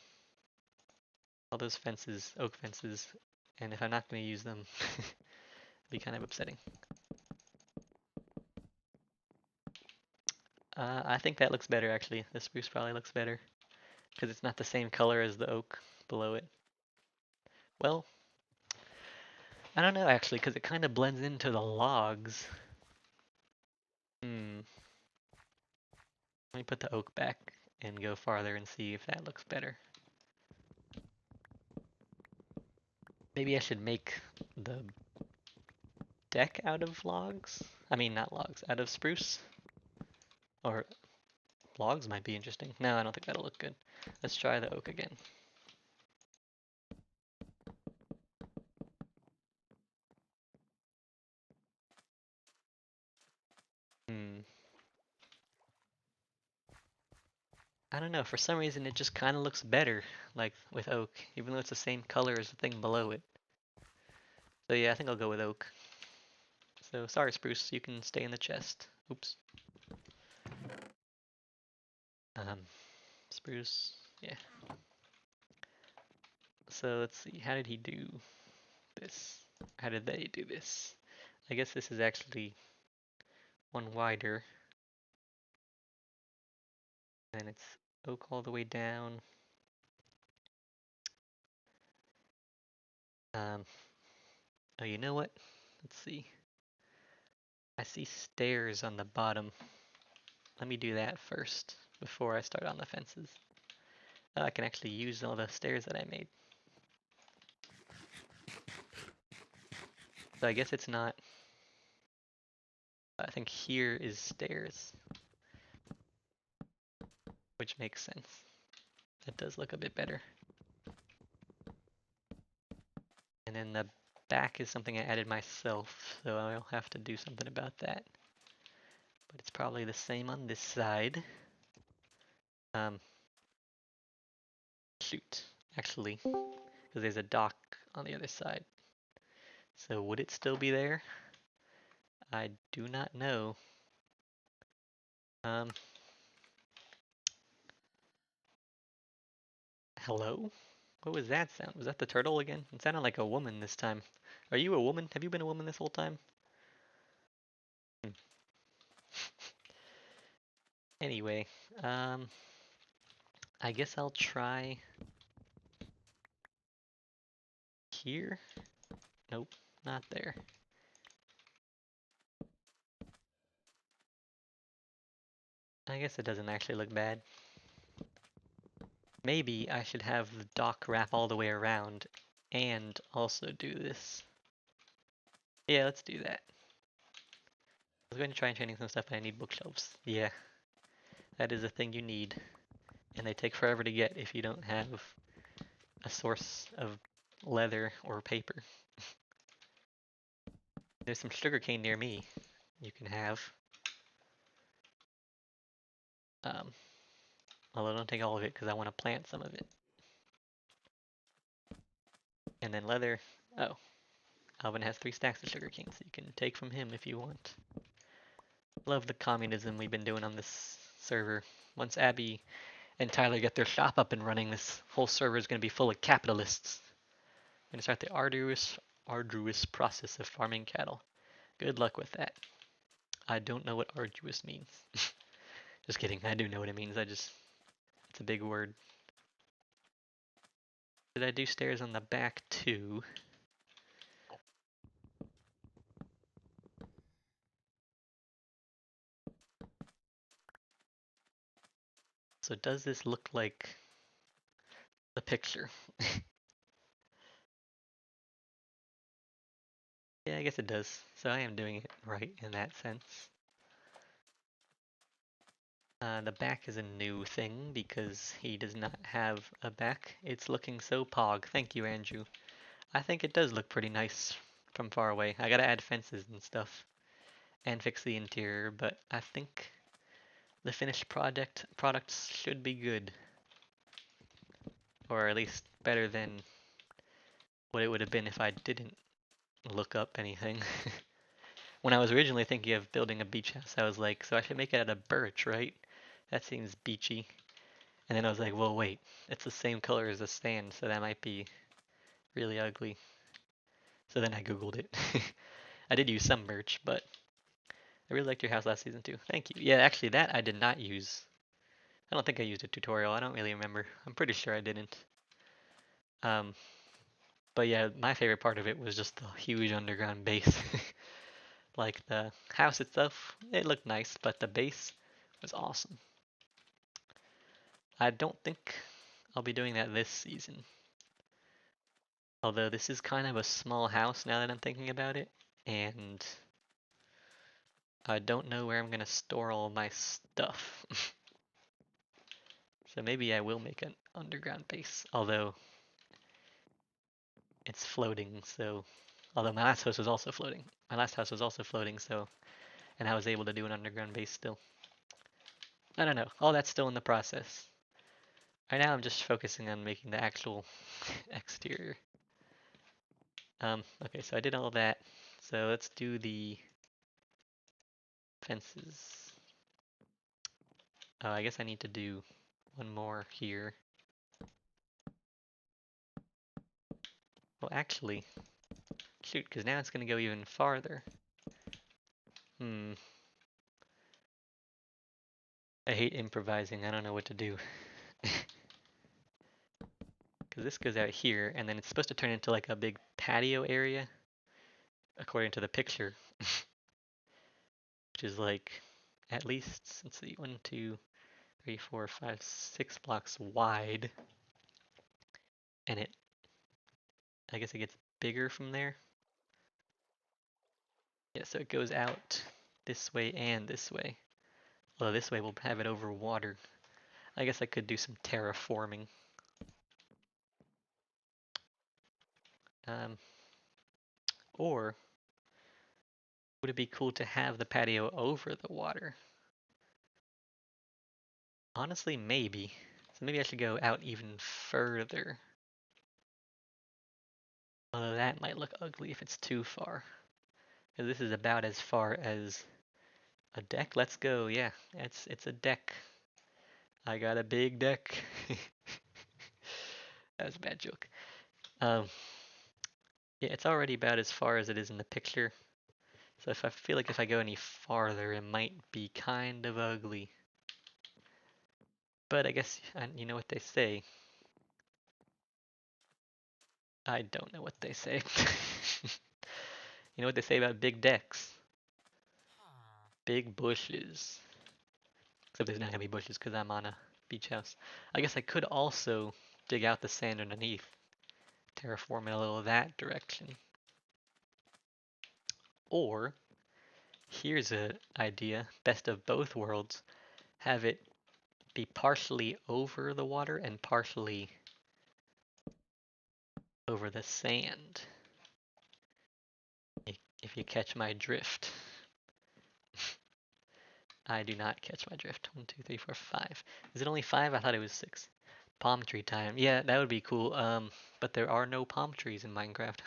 those fences, oak fences, and if I'm not going to use them, it'd be kind of upsetting. I think that looks better actually. The spruce probably looks better because it's not the same color as the oak below it. Well, I don't know actually because it kind of blends into the logs. Let me put the oak back and go farther and see if that looks better. Maybe I should make the deck out of logs? I mean, not logs, out of spruce? Or logs might be interesting. No, I don't think that'll look good. Let's try the oak again. I don't know, for some reason it just kind of looks better, like with oak, even though it's the same color as the thing below it. So yeah, I think I'll go with oak. So sorry, spruce, you can stay in the chest. Oops. Um, spruce, yeah. So let's see, how did he do this? How did they do this? I guess this is actually one wider. And it's oak all the way down. Oh, you know what? Let's see. I see stairs on the bottom. Let me do that first before I start on the fences. I can actually use all the stairs that I made. So I guess it's not. I think here is stairs, which makes sense. That does look a bit better. And then the back is something I added myself, so I'll have to do something about that. But it's probably the same on this side. Shoot, actually, because there's a dock on the other side. So would it still be there? I do not know. Hello? What was that sound? Was that the turtle again? It sounded like a woman this time. Are you a woman? Have you been a woman this whole time? Hmm. Anyway, I guess I'll try here. Nope, not there. I guess it doesn't actually look bad. Maybe I should have the dock wrap all the way around and also do this. Yeah, let's do that. I was going to try and training some stuff, but I need bookshelves. Yeah, that is a thing you need. And they take forever to get if you don't have a source of leather or paper. There's some sugarcane near me you can have. Um, although don't take all of it because I want to plant some of it. And then leather. Oh, Alvin has 3 stacks of sugarcane, so you can take from him if you want. Love the communism we've been doing on this server. Once Abby and Tyler get their shop up and running, this whole server is going to be full of capitalists. I'm going to start the arduous process of farming cattle. Good luck with that. I don't know what arduous means. Just kidding, I do know what it means. It's a big word. Did I do stairs on the back too? So does this look like the picture? Yeah, I guess it does. So I am doing it right in that sense. The back is a new thing because he does not have a back. It's looking so pog. Thank you, Andrew. I think it does look pretty nice from far away. I gotta add fences and stuff and fix the interior, but I think the finished products should be good. Or at least better than what it would have been if I didn't look up anything. When I was originally thinking of building a beach house, I was like, so I should make it out of birch, right? That seems beachy. And then I was like, well, wait, it's the same color as the stand, so that might be really ugly. So then I Googled it. I did use some birch, but I really liked your house last season too. Thank you. Yeah, actually, that I did not use. I don't think I used a tutorial. I don't really remember. I'm pretty sure I didn't. Um, but yeah, my favorite part of it was just the huge underground base. Like the house itself, it looked nice, but the base was awesome. I don't think I'll be doing that this season. Although this is kind of a small house now that I'm thinking about it, and I don't know where I'm gonna store all my stuff. So maybe I will make an underground base, although it's floating, so although my last house was also floating. My last house was also floating, so and I was able to do an underground base still. I don't know. All that's still in the process. Right now I'm just focusing on making the actual exterior. Okay, so I did all that. So let's do the fences. I guess I need to do one more here. Well, actually, shoot, because now it's going to go even farther. I hate improvising. I don't know what to do. Because this goes out here, and then it's supposed to turn into like a big patio area. according to the picture, which is like at least, let's see, 1, 2, 3, 4, 5, 6 blocks wide, and I guess it gets bigger from there. Yeah, so it goes out this way and this way. Well, this way we'll have it over water. I guess I could do some terraforming. Um, or would it be cool to have the patio over the water? Honestly, maybe. So maybe I should go out even further. Although that might look ugly if it's too far. Because this is about as far as a deck. Let's go. Yeah, it's a deck. I got a big deck. That was a bad joke. Um, yeah, it's already about as far as it is in the picture. So if I feel like if I go any farther, it might be kind of ugly. But I guess you know what they say. I don't know what they say. You know what they say about big decks? Big bushes. Except there's not gonna be bushes because I'm on a beach house. I guess I could also dig out the sand underneath. Terraform in a little that direction. Or, here's an idea, best of both worlds. Have it be partially over the water and partially over the sand. If you catch my drift. I do not catch my drift. 1, 2, 3, 4, 5. Is it only 5? I thought it was 6. Palm tree time. Yeah, that would be cool. But there are no palm trees in Minecraft.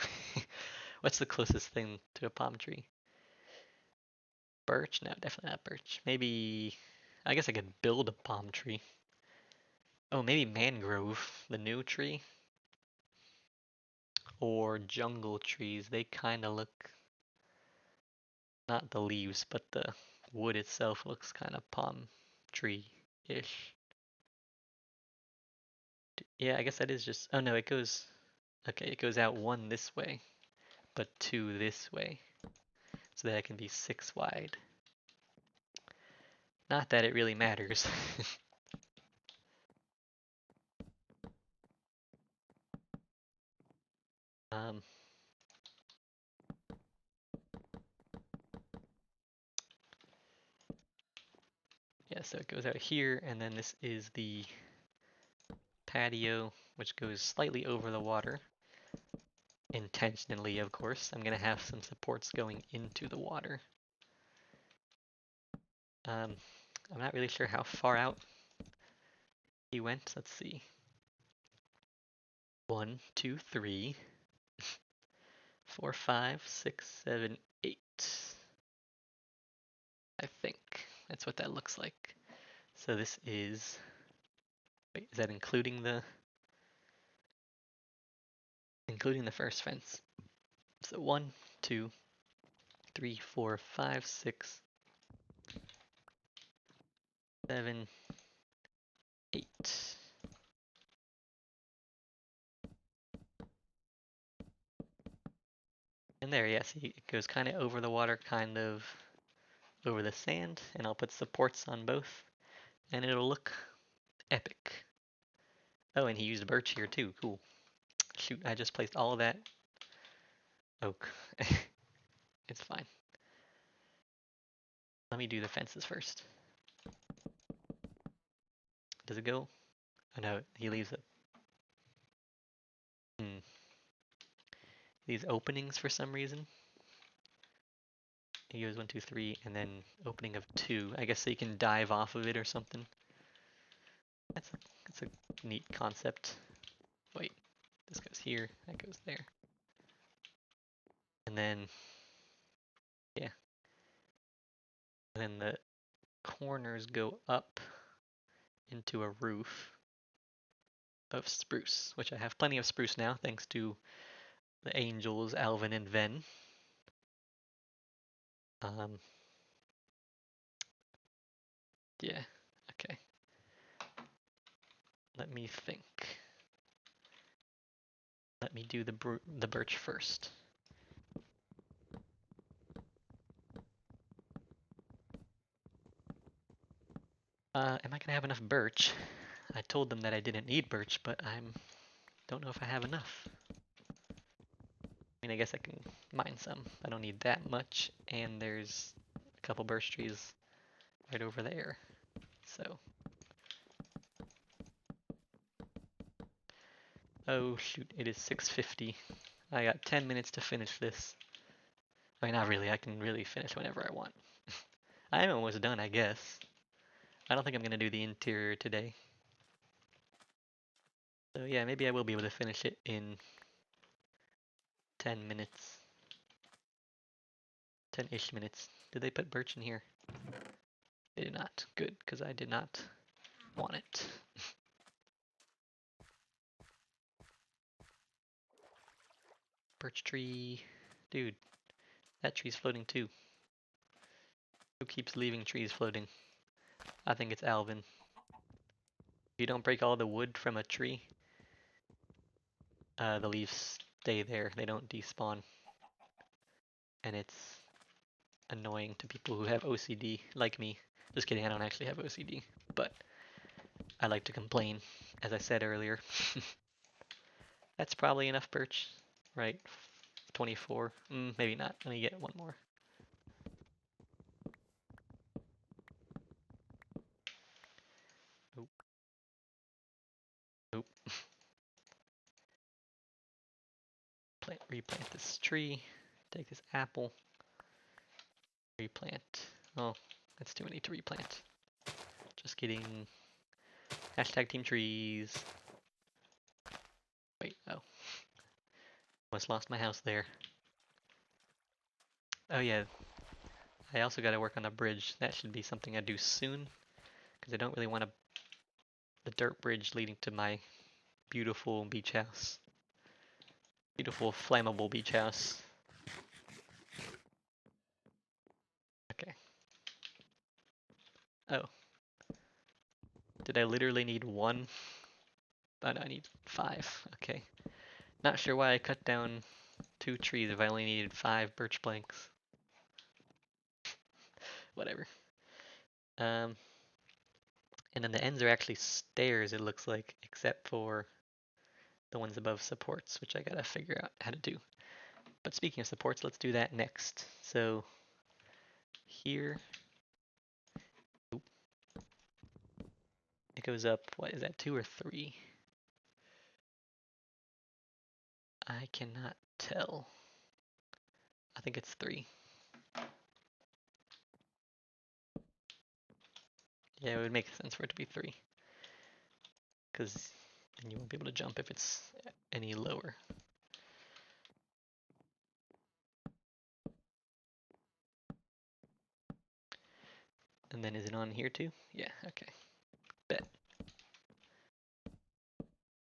What's the closest thing to a palm tree? Birch? No, definitely not birch. Maybe, I guess I could build a palm tree. Oh, maybe mangrove, the new tree. Or jungle trees. They kind of look, not the leaves, but the wood itself looks kind of palm tree-ish. Yeah, I guess that is just, oh no, it goes, okay, it goes out 1 this way, but 2 this way. So that it can be 6 wide. Not that it really matters. um, yeah, so it goes out here, and then this is the patio, which goes slightly over the water. Intentionally, of course. I'm going to have some supports going into the water. I'm not really sure how far out he went. Let's see. 1, 2, 3, 4, 5, 6, 7, 8. I think that's what that looks like. So this is, wait, is that including the first fence? So 1, 2, 3, 4, 5, 6, 7, 8. And there, yeah, see, it goes kind of over the water, kind of over the sand, and I'll put supports on both, and it'll look epic. Oh, and he used birch here too, cool. Shoot, I just placed all of that oak. It's fine. Let me do the fences first. Does it go? Oh no, he leaves it. These openings for some reason. He goes 1, 2, 3, and then opening of 2. I guess so you can dive off of it or something. That's a neat concept. Wait, this goes here, that goes there. And then, yeah. And then the corners go up into a roof of spruce, which I have plenty of spruce now, thanks to the angels, Alvin and Ven. Um, yeah, okay. Let me think. Let me do the birch first. Am I gonna have enough birch? I told them that I didn't need birch, but I don't know if I have enough. I mean, I guess I can mine some. I don't need that much, and there's a couple birch trees right over there. So, oh shoot, it is 6:50. I got 10 minutes to finish this. I mean, not really. I can really finish whenever I want. I'm almost done, I guess. I don't think I'm gonna do the interior today. So yeah, maybe I will be able to finish it in 10 minutes. 10-ish minutes. Did they put birch in here? They did not. Good, because I did not want it. Birch tree. Dude, that tree's floating too. Who keeps leaving trees floating? I think it's Alvin. If you don't break all the wood from a tree, the leaves stay there. They don't despawn. And it's annoying to people who have OCD, like me. Just kidding, I don't actually have OCD. But I like to complain, as I said earlier. That's probably enough birch, right? 24. Maybe not. Let me get one more. Oop. Oop. Replant this tree. Take this apple. Replant. Oh, that's too many to replant. Just kidding. Hashtag team trees. Wait, oh. Almost lost my house there. Oh yeah, I also gotta work on the bridge. That should be something I do soon. Because I don't really want the dirt bridge leading to my beautiful beach house. Beautiful flammable beach house. Okay. Oh. Did I literally need one? Oh no, I need 5. Okay. Not sure why I cut down 2 trees if I only needed 5 birch planks. Whatever. Um, and then the ends are actually stairs, it looks like, except for the ones above supports, which I gotta figure out how to do. But speaking of supports, let's do that next. So here, oop, it goes up, what is that, 2 or 3? I cannot tell. I think it's 3. Yeah, it would make sense for it to be 3. Because then you won't be able to jump if it's any lower. And then is it on here too? Yeah, okay. Bet.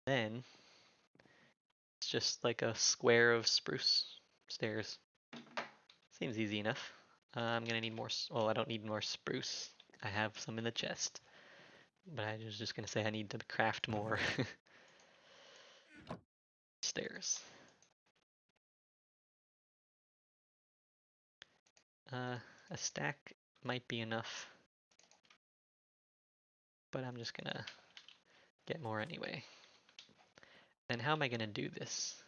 Then it's just like a square of spruce stairs. Seems easy enough. I'm gonna need more, well, I don't need more spruce. I have some in the chest. But I was just gonna say I need to craft more stairs. A stack might be enough. But I'm just gonna get more anyway. And how am I gonna do this?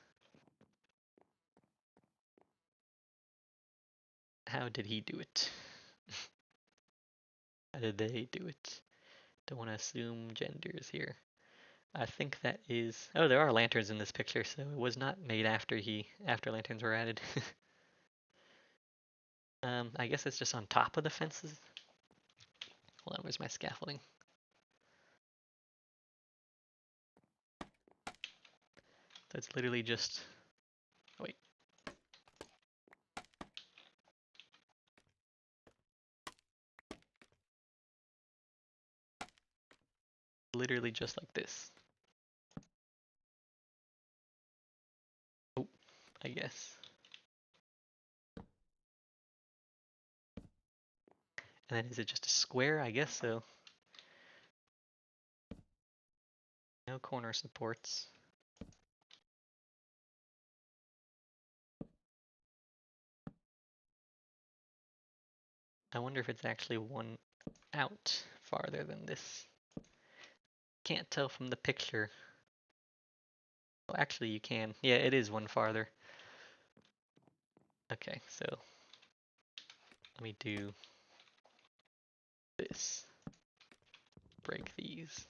How did he do it? How did they do it? Don't want to assume genders here. I think that is. Oh, there are lanterns in this picture, so it was not made after lanterns were added. I guess it's just on top of the fences. Hold on, where's my scaffolding? So it's literally just. Wait. Literally just like this. Oh, I guess. And then is it just a square? I guess so. No corner supports. I wonder if it's actually one out farther than this. Can't tell from the picture. Well, actually you can. Yeah, it is one farther. Okay, so let me do this. Break these.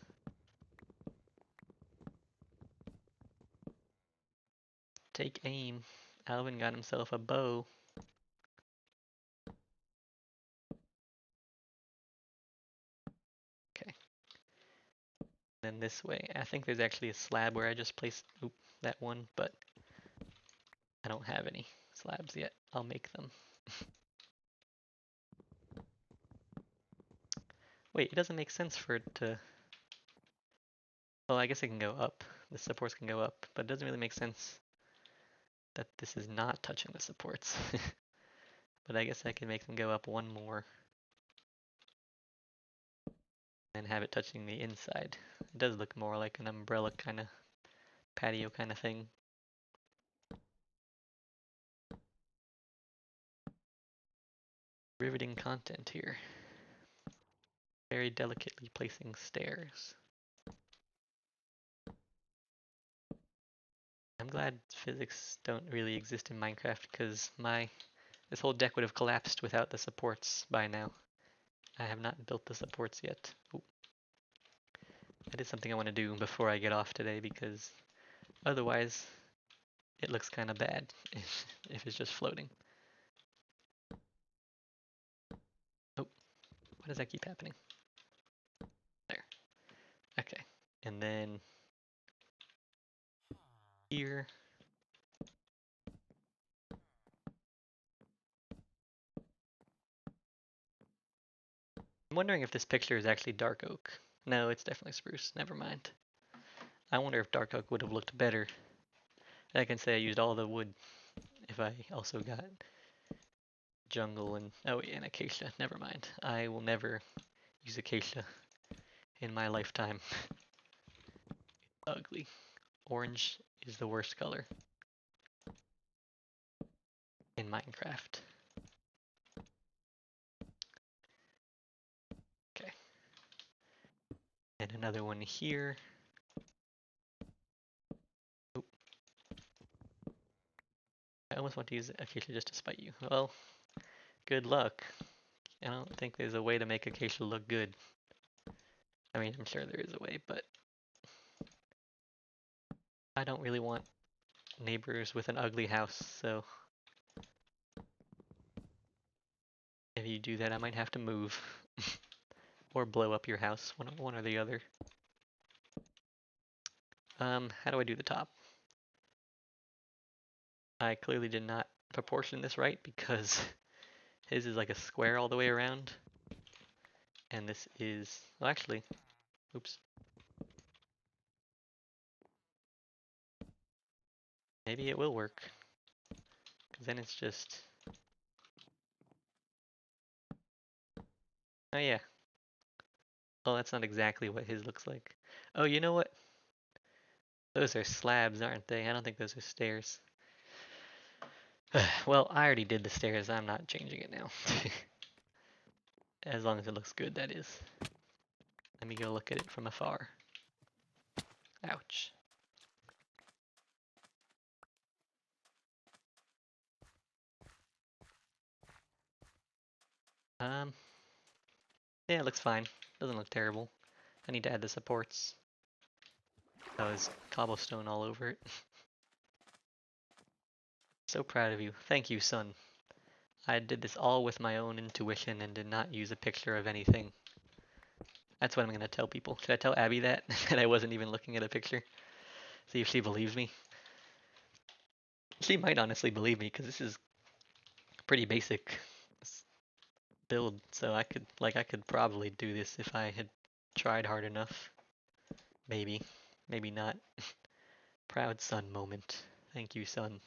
Take aim. Alvin got himself a bow. Okay. Then this way. I think there's actually a slab where I just placed that one, but I don't have any slabs yet. I'll make them. Wait, it doesn't make sense for it to... Well, I guess it can go up. The supports can go up, but it doesn't really make sense that this is not touching the supports. But I guess I can make them go up one more and have it touching the inside. It does look more like an umbrella kind of patio kind of thing. Riveting content here. Very delicately placing stairs. I'm glad physics don't really exist in Minecraft because this whole deck would have collapsed without the supports by now. I have not built the supports yet. Ooh. That is something I want to do before I get off today because otherwise it looks kind of bad if it's just floating. Oh, why does that keep happening? There. Okay. And then here. I'm wondering if this picture is actually dark oak. No, it's definitely spruce. Never mind. I wonder if dark oak would have looked better. I can say I used all the wood if I also got jungle and and acacia. Never mind. I will never use acacia in my lifetime. Ugly. Orange is the worst color in Minecraft. Okay. And another one here. Oop. I almost want to use acacia just to spite you. Well, good luck. I don't think there's a way to make acacia look good. I mean, I'm sure there is a way, but I don't really want neighbors with an ugly house, so if you do that, I might have to move or blow up your house, one or the other. How do I do the top? I clearly did not proportion this right because his is like a square all the way around, and this is, well, actually, oops. Maybe it will work, because then it's just, oh yeah. Oh, that's not exactly what his looks like. Oh, you know what? Those are slabs, aren't they? I don't think those are stairs. Well, I already did the stairs. I'm not changing it now. As long as it looks good, that is. Let me go look at it from afar. Ouch. Um, yeah, it looks fine. Doesn't look terrible. I need to add the supports. That was cobblestone all over it. So proud of you. Thank you, son. I did this all with my own intuition and did not use a picture of anything. That's what I'm gonna tell people. Should I tell Abby that? That I wasn't even looking at a picture? See if she believes me. She might honestly believe me, because this is pretty basic build, so I could probably do this if I had tried hard enough. Maybe. Maybe not. Proud son moment. Thank you, son.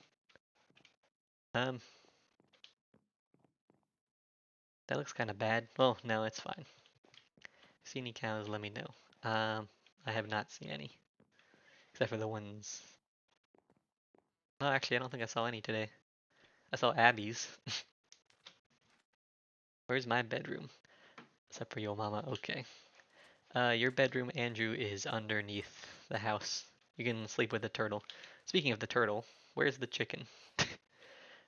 Um, that looks kind of bad. Well, no, it's fine. See any cows, let me know. I have not seen any. Except for the ones... No, actually, I don't think I saw any today. I saw Abby's. Where's my bedroom? Except for your mama. Okay. Your bedroom, Andrew, is underneath the house. You can sleep with the turtle. Speaking of the turtle, where's the chicken?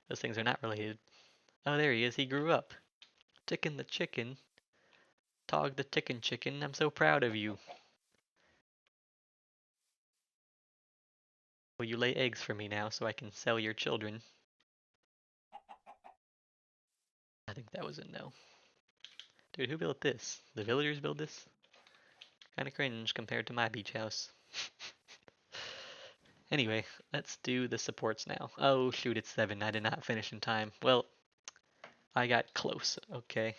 Those things are not related. Oh, there he is. He grew up. Chicken the chicken. Tog the chicken. I'm so proud of you. Will you lay eggs for me now so I can sell your children? I think that was a no. Dude, who built this? The villagers built this? Kinda cringe compared to my beach house. Anyway, let's do the supports now. Oh shoot, it's 7. I did not finish in time. Well, I got close. Okay.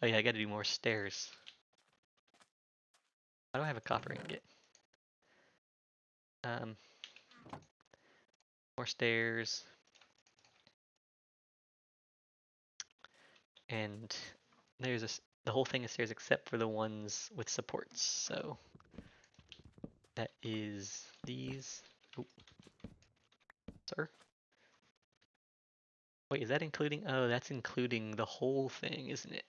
Oh yeah, I gotta do more stairs. Why do I have a copper ingot? Um, more stairs. And there's the whole thing is stairs except for the ones with supports. So that is these. Oh, sir. Wait, is that including? Oh, that's including the whole thing, isn't it?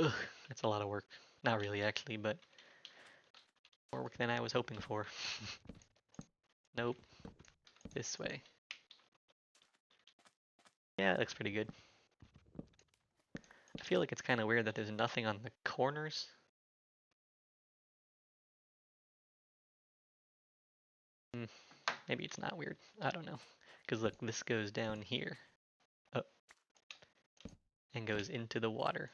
Ugh, that's a lot of work. Not really, actually, but more work than I was hoping for. Nope, this way. Yeah, it looks pretty good. I feel like it's kind of weird that there's nothing on the corners. Hmm, maybe it's not weird. I don't know. Because look, this goes down here. Oh, and goes into the water.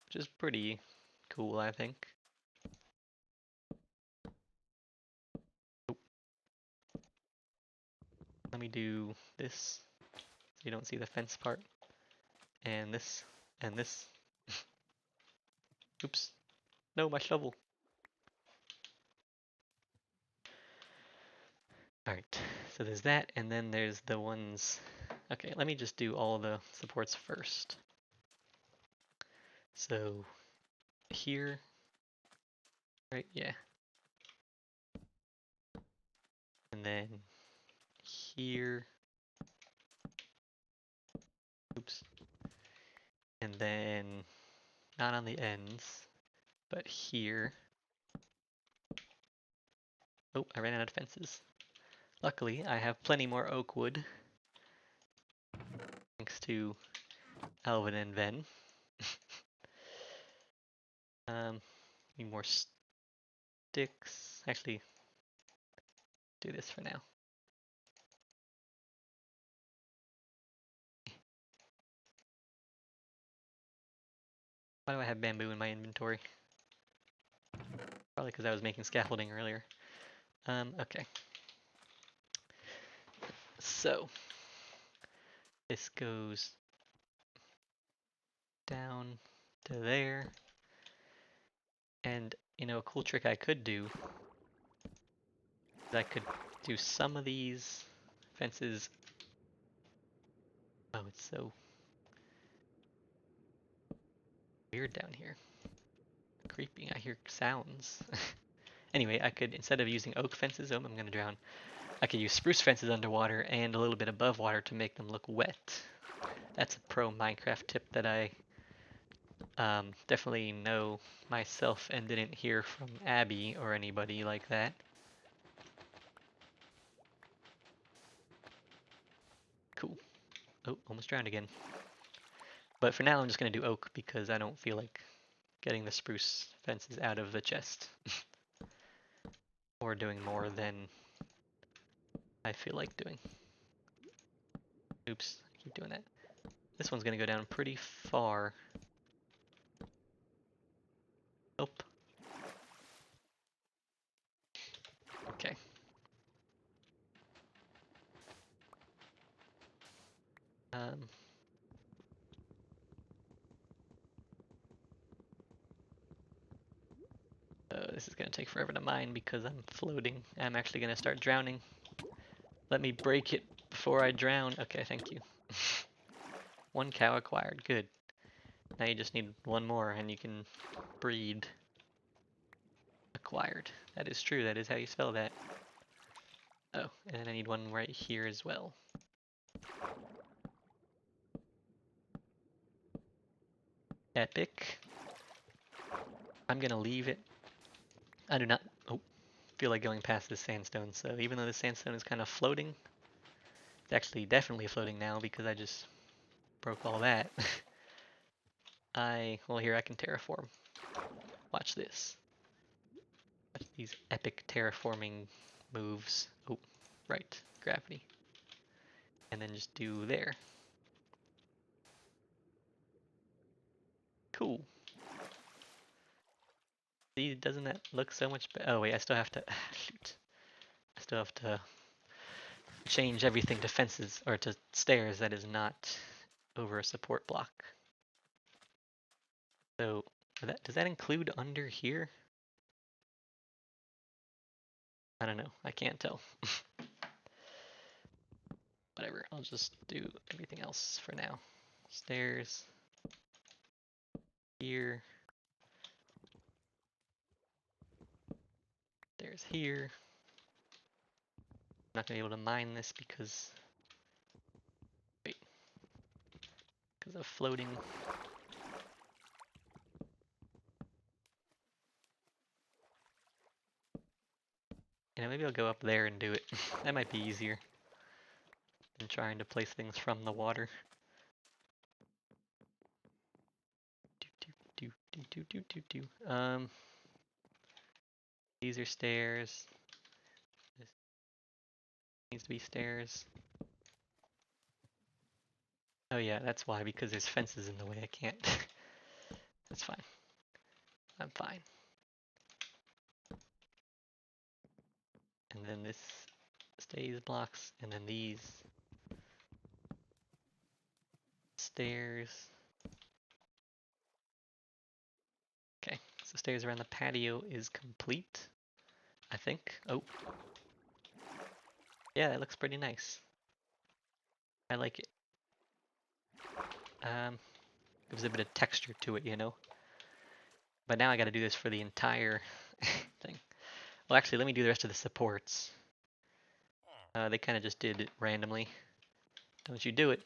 Which is pretty cool, I think. Oh, let me do this so you don't see the fence part. And this, and this. Oops. No, my shovel. Alright, so there's that, and then there's the ones... Okay, let me just do all the supports first. So, here... Right, yeah. And then here... Oops. And then, not on the ends, but here... Oh, I ran out of fences. Luckily, I have plenty more oak wood. Thanks to Alvin and Ven. Need more sticks. Actually, do this for now. Why do I have bamboo in my inventory? Probably because I was making scaffolding earlier. Okay. So, this goes down to there. And, you know, a cool trick I could do is I could do some of these fences. Oh, it's so weird down here. Creepy. I hear sounds. Anyway, I could, instead of using oak fences, I'm gonna drown. I could use spruce fences underwater and a little bit above water to make them look wet. That's a pro Minecraft tip that I definitely know myself and didn't hear from Abby or anybody like that. Cool. Oh, almost drowned again. But for now I'm just going to do oak because I don't feel like getting the spruce fences out of the chest. Or doing more than I feel like doing. Oops, I keep doing that. This one's going to go down pretty far. Nope. Okay. Um, this is going to take forever to mine because I'm floating. I'm actually going to start drowning. Let me break it before I drown. Okay, thank you. 1 cow acquired. Good. Now you just need 1 more and you can breed. Acquired. That is true. That is how you spell that. Oh, and I need 1 right here as well. epic. I'm gonna leave it. I do not feel like going past this sandstone, so even though the sandstone is kind of floating, it's actually definitely floating now because I just broke all that. well, here I can terraform. Watch this. Watch these epic terraforming moves. Oh, right, gravity. And then just do there. Cool. See, doesn't that look so much better? Oh wait, I still have to, shoot. I still have to change everything to fences, or to stairs that is not over a support block. So, does that include under here? I don't know, I can't tell. Whatever, I'll just do everything else for now. Stairs, here, stairs here. I'm not gonna be able to mine this because, wait, because of floating. You know, maybe I'll go up there and do it. That might be easier than trying to place things from the water. These are stairs. This needs to be stairs. Oh yeah, that's why, because there's fences in the way. I can't. That's fine. I'm fine. And then this stays blocks, and then these stairs. Okay, so stairs around the patio is complete, I think. Oh, yeah, that looks pretty nice. I like it. Gives a bit of texture to it, you know? But now I gotta do this for the entire thing. Well, actually, let me do the rest of the supports. They kind of just did it randomly. Don't you do it.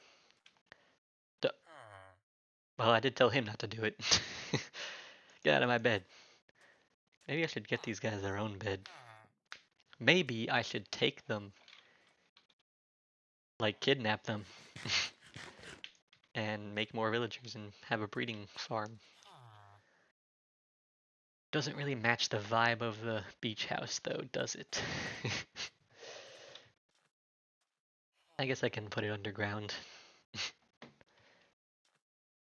Duh. Well, I did tell him not to do it. Get out of my bed. Maybe I should get these guys their own bed. Maybe I should take them, like kidnap them, and make more villagers and have a breeding farm. Doesn't really match the vibe of the beach house though, does it? I guess I can put it underground.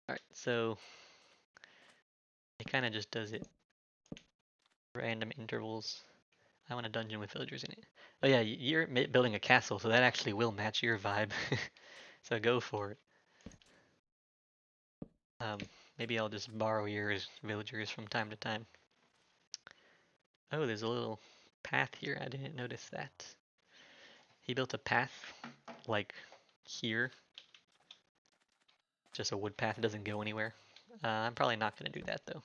Alright, so it kind of just does it random intervals. I want a dungeon with villagers in it. Oh yeah, you're building a castle, so that actually will match your vibe. So go for it. Um, Maybe I'll just borrow your villagers from time to time. Oh, there's a little path here. I didn't notice that. He built a path, like here. Just a wood path, it doesn't go anywhere. I'm probably not going to do that though.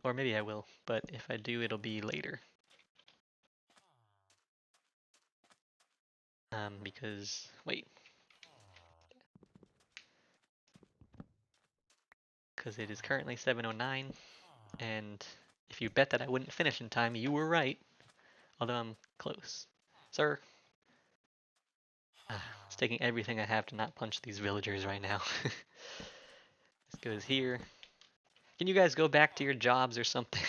Or maybe I will, but if I do, it'll be later. Because, wait. Because it is currently 7:09, and if you bet that I wouldn't finish in time, you were right. Although I'm close. Sir. It's taking everything I have to not punch these villagers right now. This goes here. Can you guys go back to your jobs or something?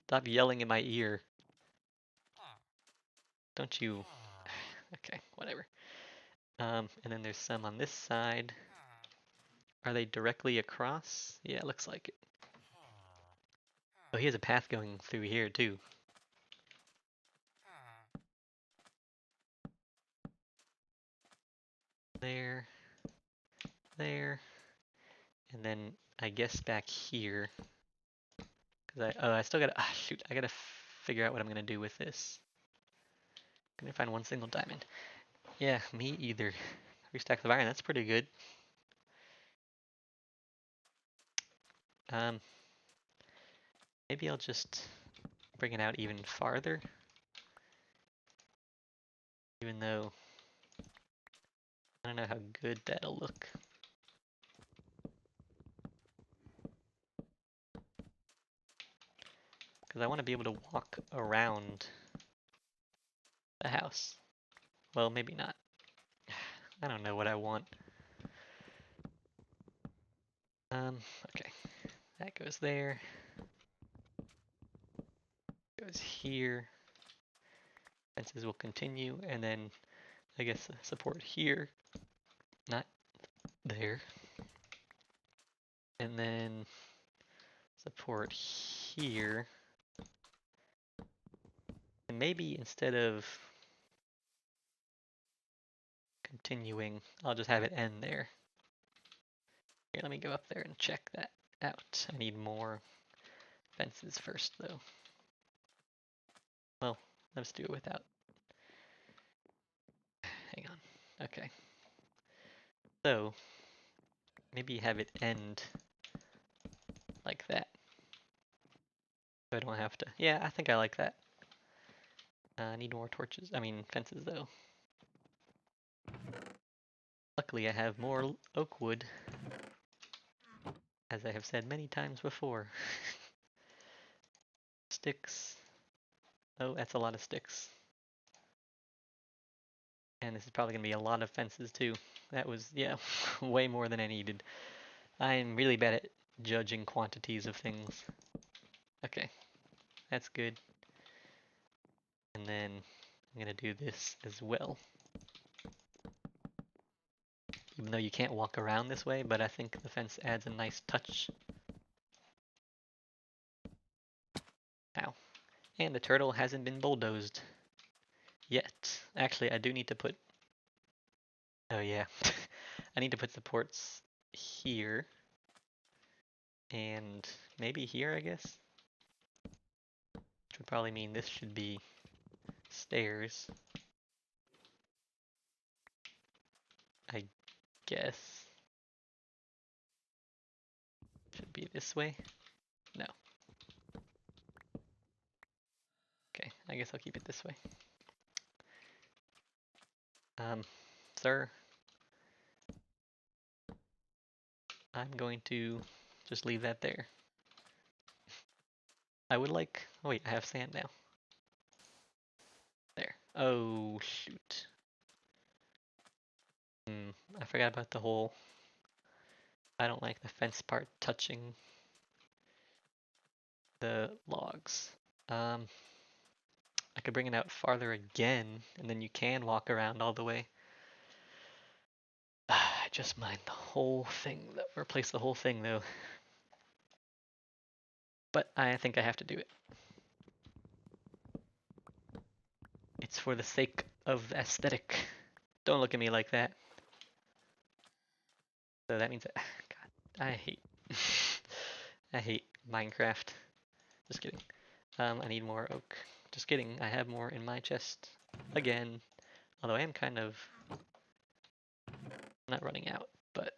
Stop yelling in my ear. Don't you... Okay, whatever. And then there's some on this side. Are they directly across? Yeah, it looks like it. Oh, he has a path going through here too. There. There. And then I guess back here. Cause I still gotta, shoot, I gotta figure out what I'm gonna do with this. Couldn't find one single diamond. Yeah, me either. 3 stacks of iron, that's pretty good. Um, Maybe I'll just bring it out even farther. Even though I don't know how good that'll look. because I want to be able to walk around the house. Well, maybe not. I don't know what I want. Okay, that goes there, goes here. Fences will continue, and then I guess support here, not there, and then support here. And maybe instead of continuing, I'll just have it end there. Here, let me go up there and check that out. I need more fences first, though. Well, let's do it without. Hang on. Okay. So, maybe have it end like that. So I don't have to. Yeah, I think I like that. I need more torches. I mean, fences, though. Luckily, I have more oak wood, as I have said many times before. Sticks. Oh, that's a lot of sticks. And this is probably going to be a lot of fences, too. That was, yeah, way more than I needed. I'm really bad at judging quantities of things. Okay, that's good. And then I'm going to do this as well. Even though you can't walk around this way, but I think the fence adds a nice touch. Ow. And the turtle hasn't been bulldozed yet. Actually, I do need to put... Oh yeah. I need to put supports here. And maybe here, I guess? Which would probably mean this should be stairs. I guess. Should be this way? No. Okay, I guess I'll keep it this way. Sir, I'm going to just leave that there. I would like... Oh wait, I have sand now. There. Oh, shoot. I forgot about the hole. I don't like the fence part touching the logs. I could bring it out farther again, and then you can walk around all the way. I just mind the whole thing, replace the whole thing though. But I think I have to do it. It's for the sake of the aesthetic. Don't look at me like that. So that means that, God, I hate, I hate Minecraft. Just kidding. I need more oak. Just kidding, I have more in my chest again. Although I am kind of not running out, but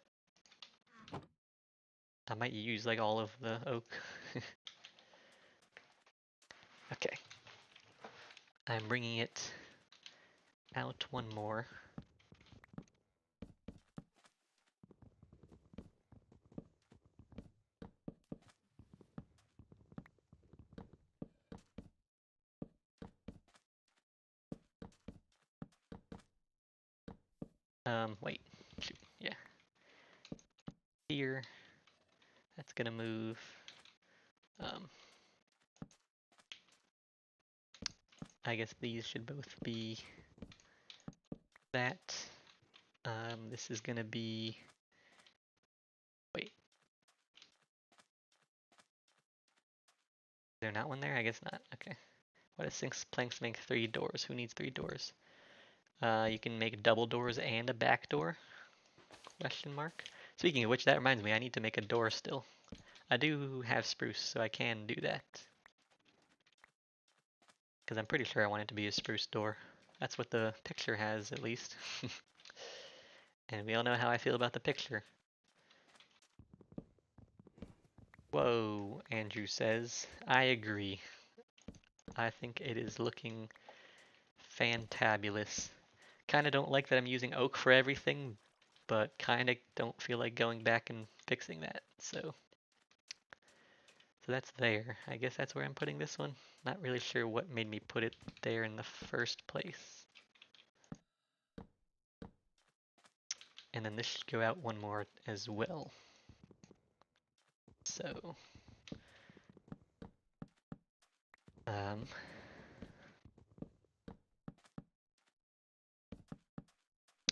I might use like all of the oak. Okay. I'm bringing it out one more. Wait. Shoot. Yeah. Here. That's gonna move. I guess these should both be that. This is gonna be... Wait. Is there not one there? I guess not. Okay. What does 6 planks make 3 doors? Who needs 3 doors? You can make double doors and a back door? Question mark. Speaking of which, that reminds me, I need to make a door still. I do have spruce, so I can do that. Because I'm pretty sure I want it to be a spruce door. That's what the picture has, at least. And we all know how I feel about the picture. Whoa, Andrew says. I agree. I think it is looking fantabulous. Kinda don't like that I'm using oak for everything, but kinda don't feel like going back and fixing that. So So that's there. I guess that's where I'm putting this one. Not really sure what made me put it there in the first place. And then this should go out one more as well. So, um,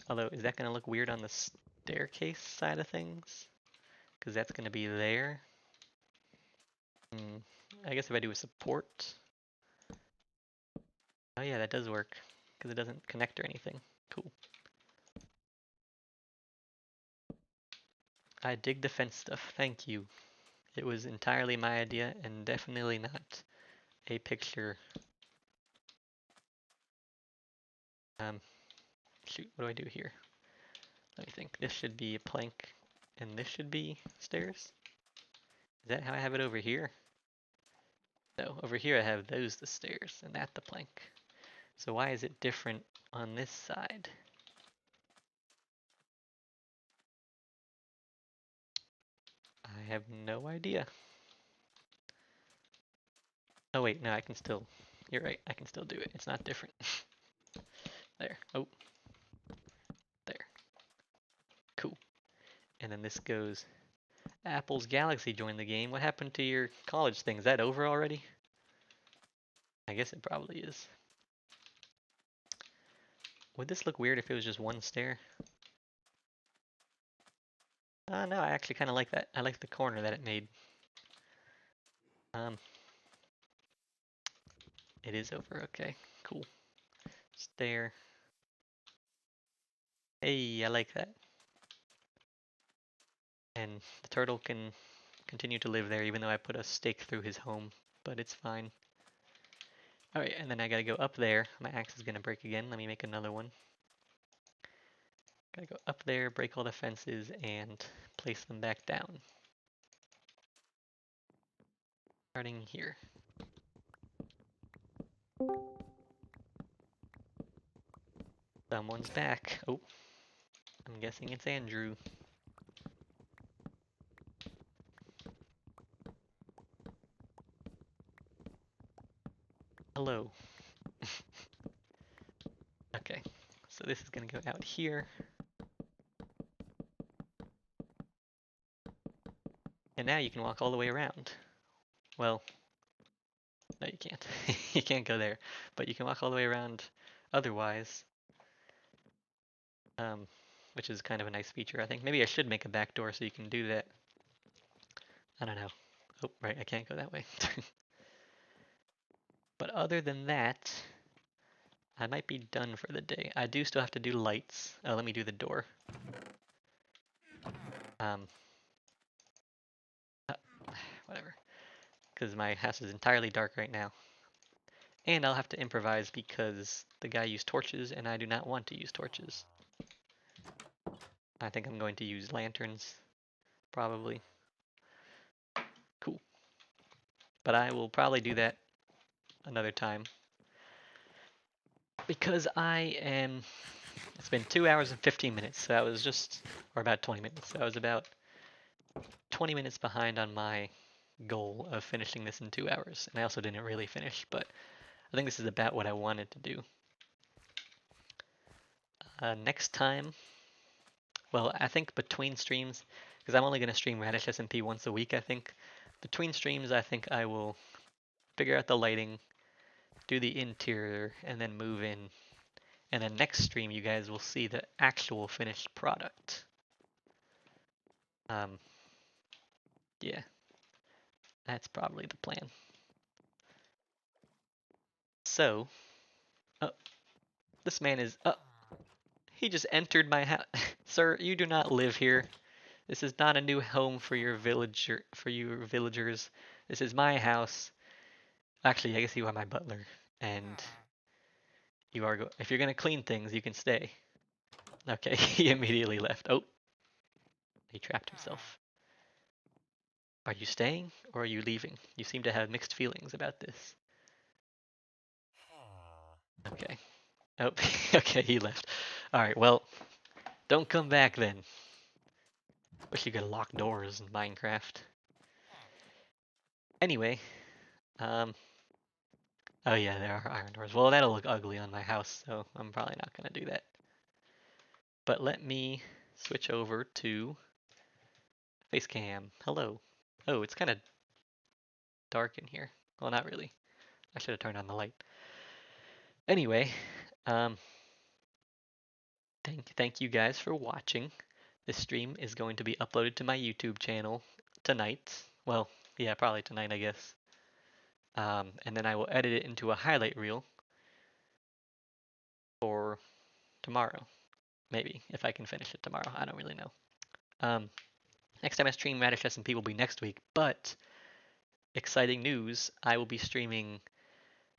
although, is that going to look weird on the staircase side of things? Because that's going to be there. I guess if I do a support. Oh yeah, that does work. Because it doesn't connect or anything. Cool. I dig the fence stuff. Thank you. It was entirely my idea and definitely not a picture. Shoot, what do I do here? Let me think. This should be a plank and this should be stairs. Is that how I have it over here? No, over here I have those the stairs and that the plank. So why is it different on this side? I have no idea. Oh wait, no, I can still, you're right, I can still do it. It's not different. There, oh, there. Cool. And then this goes, Apple's Galaxy joined the game. What happened to your college thing? Is that over already? I guess it probably is. Would this look weird if it was just one stair? No, I actually kind of like that. I like the corner that it made. It is over, okay, cool. Stair. Hey, I like that. And the turtle can continue to live there even though I put a stake through his home, but it's fine. Alright, and then I gotta go up there. My axe is gonna break again. Let me make another one. Gotta go up there, break all the fences, and place them back down. Starting here. Someone's back. Oh, I'm guessing it's Andrew. Hello. Okay, so this is gonna go out here. And now you can walk all the way around. Well, no you can't. You can't go there. But you can walk all the way around otherwise. Which is kind of a nice feature, I think. Maybe I should make a back door so you can do that. I don't know. Oh, right, I can't go that way. But other than that, I might be done for the day. I do still have to do lights. Oh, let me do the door. Um, whatever. Because my house is entirely dark right now. And I'll have to improvise because the guy used torches and I do not want to use torches. I think I'm going to use lanterns, probably. Cool. But I will probably do that another time. Because it's been 2 hours and 15 minutes, so I was just, or about 20 minutes, so I was about 20 minutes behind on my goal of finishing this in 2 hours. And I also didn't really finish, but I think this is about what I wanted to do. Next time, well, I think between streams, because I'm only going to stream RadishSMP once a week, I think. Between streams, I think I will figure out the lighting, do the interior, and then move in. And then next stream, you guys will see the actual finished product. Yeah, that's probably the plan. So, this man is, he just entered my house. Sir, you do not live here. This is not a new home for your villagers. This is my house. Actually, I guess you are my butler, and if you're gonna clean things, you can stay. Okay, he immediately left. Oh, he trapped himself. Are you staying or are you leaving? You seem to have mixed feelings about this. Okay. Oh, okay, he left. All right, well, don't come back then. Wish you could lock doors in Minecraft. Anyway, um, oh yeah, there are iron doors. Well, that'll look ugly on my house, so I'm probably not gonna do that. But let me switch over to face cam. Hello. Oh, it's kind of dark in here. Well, not really. I should have turned on the light. Anyway, um, thank you guys for watching. This stream is going to be uploaded to my YouTube channel tonight. Well, yeah, probably tonight, I guess. And then I will edit it into a highlight reel for tomorrow. Maybe, if I can finish it tomorrow. I don't really know. Um, Next time I stream RadishSMP will be next week, but exciting news, I will be streaming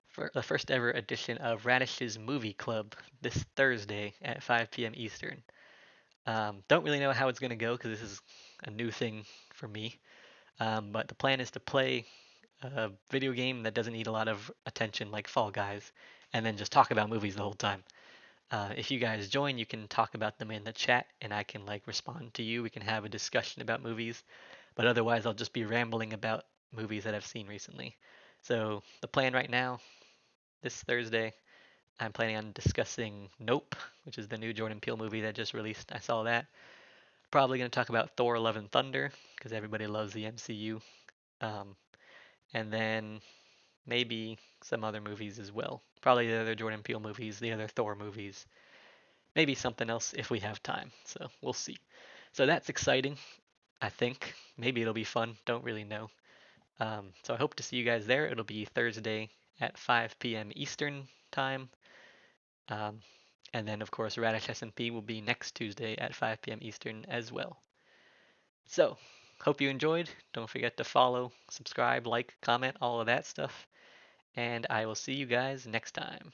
for the first ever edition of Radish's Movie Club this Thursday at 5 p.m. Eastern. Don't really know how it's going to go because this is a new thing for me. But the plan is to play a video game that doesn't need a lot of attention like Fall Guys and then just talk about movies the whole time. If you guys join, you can talk about them in the chat and I can like respond to you. We can have a discussion about movies, but otherwise I'll just be rambling about movies that I've seen recently. So the plan right now, this Thursday, I'm planning on discussing Nope, which is the new Jordan Peele movie that just released. I saw that. Probably going to talk about Thor: Love and Thunder because everybody loves the MCU. Um, and then maybe some other movies as well. Probably the other Jordan Peele movies, the other Thor movies, maybe something else if we have time. So we'll see. So that's exciting, I think. Maybe it'll be fun. Don't really know. So I hope to see you guys there. It'll be Thursday at 5 p.m. Eastern time. Um, and then, of course, Radish SMP will be next Tuesday at 5 p.m. Eastern as well. So, hope you enjoyed. Don't forget to follow, subscribe, like, comment, all of that stuff. And I will see you guys next time.